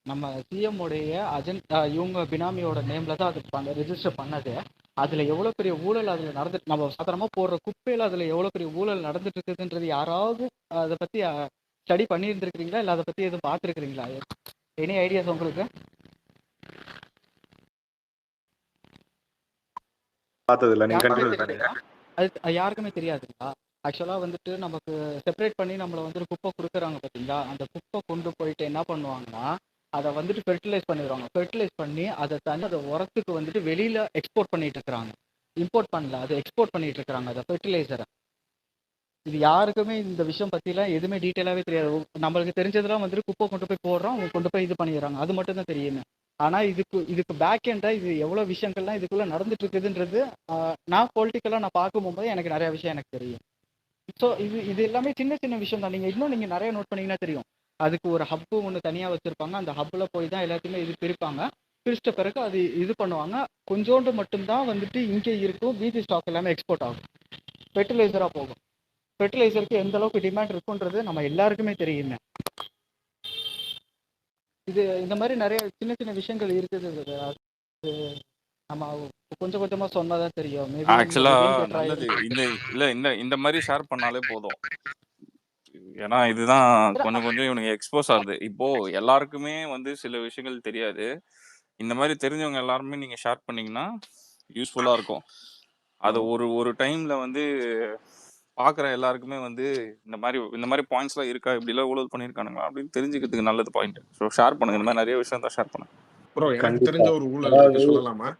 நம்ம சிஎம் உடைய இவங்க பினாமியோட நேம்ல தான் அது ரெஜிஸ்டர் பண்ணது. அதுல எவ்வளவு பெரிய ஊழல் அதுல நடந்துட்டு, நம்ம சாதாரணமா போடுற குப்பையில அதுல எவ்வளவு பெரிய ஊழல் நடந்துட்டு இருக்குதுன்றது யாராவது அதை பத்தி ஸ்டடி பண்ணி இருந்திருக்கிறீங்களா, இல்ல அதை பத்தி எதுவும் பார்த்துருக்கிறீங்களா? எனி ஐடியாஸ் உங்களுக்கு? பார்த்தது இல்லை, நீங்க யாருக்குமே கண்டினியூ பண்ணுங்க. தெரியாதுங்களா? அது யாருக்குமே தெரியாதுங்களா? ஆக்சுவலா வந்துட்டு நமக்கு செப்பரேட் பண்ணி நம்மள வந்துட்டு குப்பை கொடுக்குறாங்க பார்த்தீங்களா, அந்த குப்பை கொண்டு போயிட்டு என்ன பண்ணுவாங்கன்னா, அதை வந்துட்டு ஃபெர்டிலைஸ் பண்ணிடுவாங்க. ஃபெர்டிலைஸ் பண்ணி அதை தண்ணி அதை உரத்துக்கு வந்துட்டு வெளியில எக்ஸ்போர்ட் பண்ணிட்டு இருக்கிறாங்க. இம்போர்ட் பண்ணல, அதை எக்ஸ்போர்ட் பண்ணிட்டு இருக்கிறாங்க அதை ஃபெர்டிலைசரை. இது யாருக்குமே இந்த விஷயம் பத்திலாம் எதுவுமே டீட்டெயிலாவே தெரியாது. நம்மளுக்கு தெரிஞ்சதெல்லாம் வந்துட்டு குப்பை கொண்டு போய் போடுறோம், அவங்க கொண்டு போய் இது பண்ணிடுறாங்க, அது மட்டும் தான் தெரியுமே. ஆனா இதுக்கு பேக் எண்டா இது எவ்வளவு விஷயங்கள்லாம் இதுக்குள்ள நடந்துட்டு இருக்குதுன்றது நான் பொலிட்டிக்கலா நான் பார்க்கும்போது எனக்கு நிறைய விஷயம் எனக்கு தெரியும். ஸோ இது எல்லாமே சின்ன சின்ன விஷயம் தான். நீங்க நிறைய நோட் பண்ணீங்கன்னா தெரியும். அதுக்கு ஒரு ஹப்பு ஒன்று தனியா வச்சிருப்பாங்க. அந்த ஹப்ல போய் தான் எல்லாத்தையுமே இது பிரிப்பாங்க. பிரிச்சிட்ட பிறகு அது இது பண்ணுவாங்க. கொஞ்சோண்டு மட்டும்தான் வந்துட்டு இங்கே இருக்கும். மீதி ஸ்டாக் எல்லாமே எக்ஸ்போர்ட் ஆகும், ஃபெர்டிலைசரா போகும். ஃபெர்டிலைசருக்கு எந்த அளவுக்கு டிமாண்ட் இருக்குன்றது நம்ம எல்லாருக்குமே தெரியுமே. இது இந்த மாதிரி நிறைய சின்ன சின்ன விஷயங்கள் இருக்குது. அது நம்ம கொஞ்சம் கொஞ்சமா சொன்னாதான் தெரியும். மேபி நீங்க ஆக்சுவலா again get try. நல்லது. இந்த மாதிரி ஷேர் பண்ணாலே போதும். ஏன்னா இதுதான் கொஞ்சம் கொஞ்சம் இவனுங்க எக்ஸ்போஸ் ஆகுது. இப்போ எல்லாருக்குமே வந்து சில விஷயங்கள் தெரியாது. இந்த மாதிரி தெரிஞ்சவங்க எல்லாருமே நீங்க ஷேர் பண்ணீங்கன்னா யூஸ்ஃபுல்லா இருக்கும். அது ஒரு ஒரு டைம்ல வந்து பாக்குற எல்லாருக்குமே வந்து இந்த மாதிரி பாயிண்ட்ஸ்லாம் இருக்கா, இப்படிலாம் ஊழல் பண்ணியிருக்கானுங்களா அப்படின்னு தெரிஞ்சுக்கிறதுக்கு நல்லது பாயிண்ட். ஸோ ஷேர் பண்ணுங்க. இந்த மாதிரி நிறைய விஷயம் தான் ஷேர் பண்ணுங்க. ப்ரோ எனக்கு கண்டிப்பா. தெரிஞ்ச ஒரு ஊழல் அதாவது இருக்கு, சொல்லலாமா?